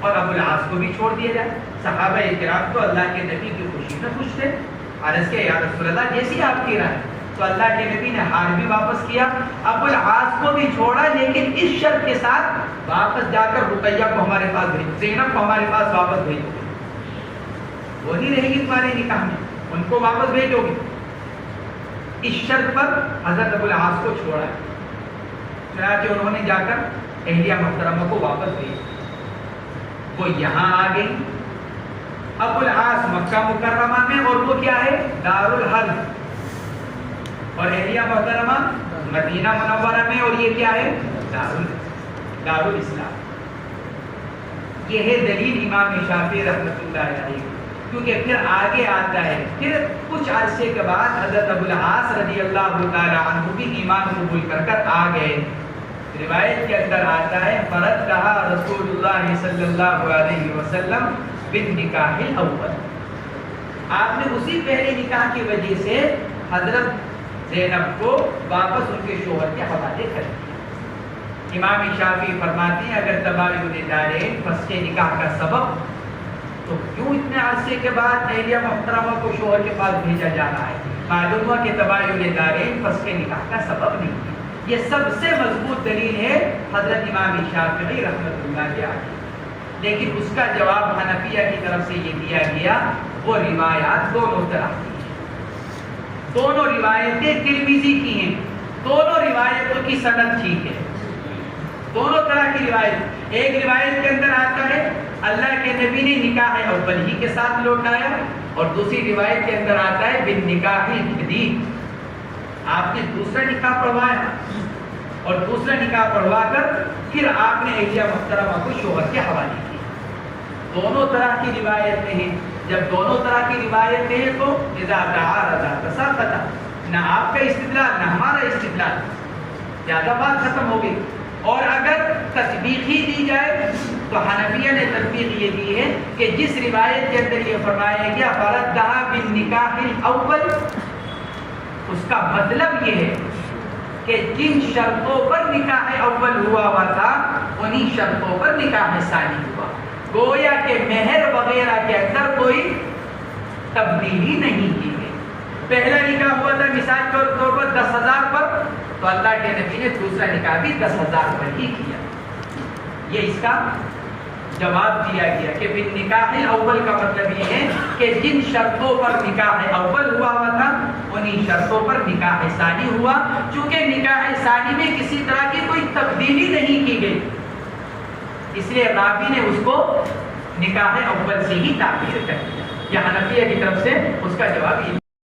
Speaker 2: اور ابو العاص کو بھی چھوڑ دیا جائے۔ صحابہ کرام تو اللہ کے نبی کی خوشی میں خوش تھے، عرض کیا یا رسول اللہ جیسی آپ کی رائے۔ تو اللہ کے نبی نے ہار بھی واپس کیا، ابو العاص کو بھی چھوڑا، لیکن اس شرط کے ساتھ واپس جا کر رقیہ کو ہمارے پاس بھیجو، زینب کو ہمارے پاس واپس بھیجو، وہ نہیں رہے گی تمہارے نکاح میں، ان کو واپس بھیجو گے۔ اس شرط پر حضرت ابو العاص کو چھوڑا۔ چنانچہ انہوں نے جا کر اہلیہ محترمہ کو واپس بھیجا. وہ یہاں آ گئی. ابو العاص مکہ مکرمہ میں اور وہ کیا ہے دار الحرب, اور اہلیہ محترمہ مدینہ منورہ میں, اور یہ کیا ہے دار الاسلام. یہ ہے دلیل امام شافعی رحمۃ اللہ علیہ. کیونکہ پھر آگے آتا ہے, پھر کچھ عرصے کے بعد حضرت ابو العاص رضی اللہ تعالی عنہ بھی ایمان قبول کر آ گئے. روایت کے اندر آتا ہے فرد کہا رسول اللہ صلی اللہ علیہ وسلم بالنکاح الاول. آپ نے اسی پہلے نکاح کی وجہ سے حضرت زینب کو واپس ان کے شوہر کے حوالے کر دیا. امام شافعی فرماتے ہیں اگر تباین دارین فسخ نکاح کا سبب, تو کیوں اتنے عرصے کے بعد اہلیہ محترمہ کو شوہر کے پاس بھیجا جا رہا ہے؟ معلوم ہوا کہ تباین دارین فسخ نکاح کا سبب نہیں ہے. یہ سب سے مضبوط دلیل ہے حضرت امام شافعی رحمۃ اللہ علیہ. لیکن اس کا جواب حنفیہ کی طرف سے یہ دیا گیا, وہ روایات دونوں طرح کی ہیں. دونوں روایتیں ترمذی کی ہیں, دونوں روایتوں کی سند ٹھیک ہے. دونوں طرح کی روایت, ایک روایت کے اندر آتا ہے اللہ کے نبی نے نکاح اول ہی کے ساتھ لوٹایا, اور دوسری روایت کے اندر آتا ہے بالنکاح جدید. آپ نے دوسرا نکاح پڑھوایا, اور دوسرا نکاح پڑھوا کر پھر آپ نے اہلیہ محترمہ کو شوہر کے حوالے کیا. دونوں طرح کی روایتیں ہیں. جب دونوں طرح کی روایتیں ہیں تو اذا تعارض تساقط, نہ آپ کا استدلال نہ ہمارا استدلال, زیادہ بات ختم ہو گئی. اور اگر تطبیق ہی دی جائے تو حنفیہ نے تطبیق یہ دی ہے کہ جس روایت کے اندر یہ فرمایا گیا فردھا بالنکاح الاول, اس کا مطلب یہ ہے کہ جن شرطوں پر نکاح اول ہوا تھا انہی شرطوں پر نکاح ثانی ہوا. گویا کہ مہر وغیرہ کے اندر کوئی تبدیلی نہیں کی گئی. پہلا نکاح ہوا تھا مثال کے طور پر 10,000 پر, تو اللہ کے نبی نے دوسرا نکاح بھی 10,000 پر ہی کیا. یہ اس کا جواب دیا گیا کہ بالنکاح اول کا مطلب یہ ہے کہ جن شرطوں پر نکاح اول ہوا تھا انہی شرطوں پر نکاح ثانی ہوا. چونکہ نکاح ثانی میں کسی طرح کی کوئی تبدیلی نہیں کی گئی, اس لیے راوی نے اس کو نکاح اول سے ہی تعبیر کر دیا. یہ حنفیہ کی طرف سے اس کا جواب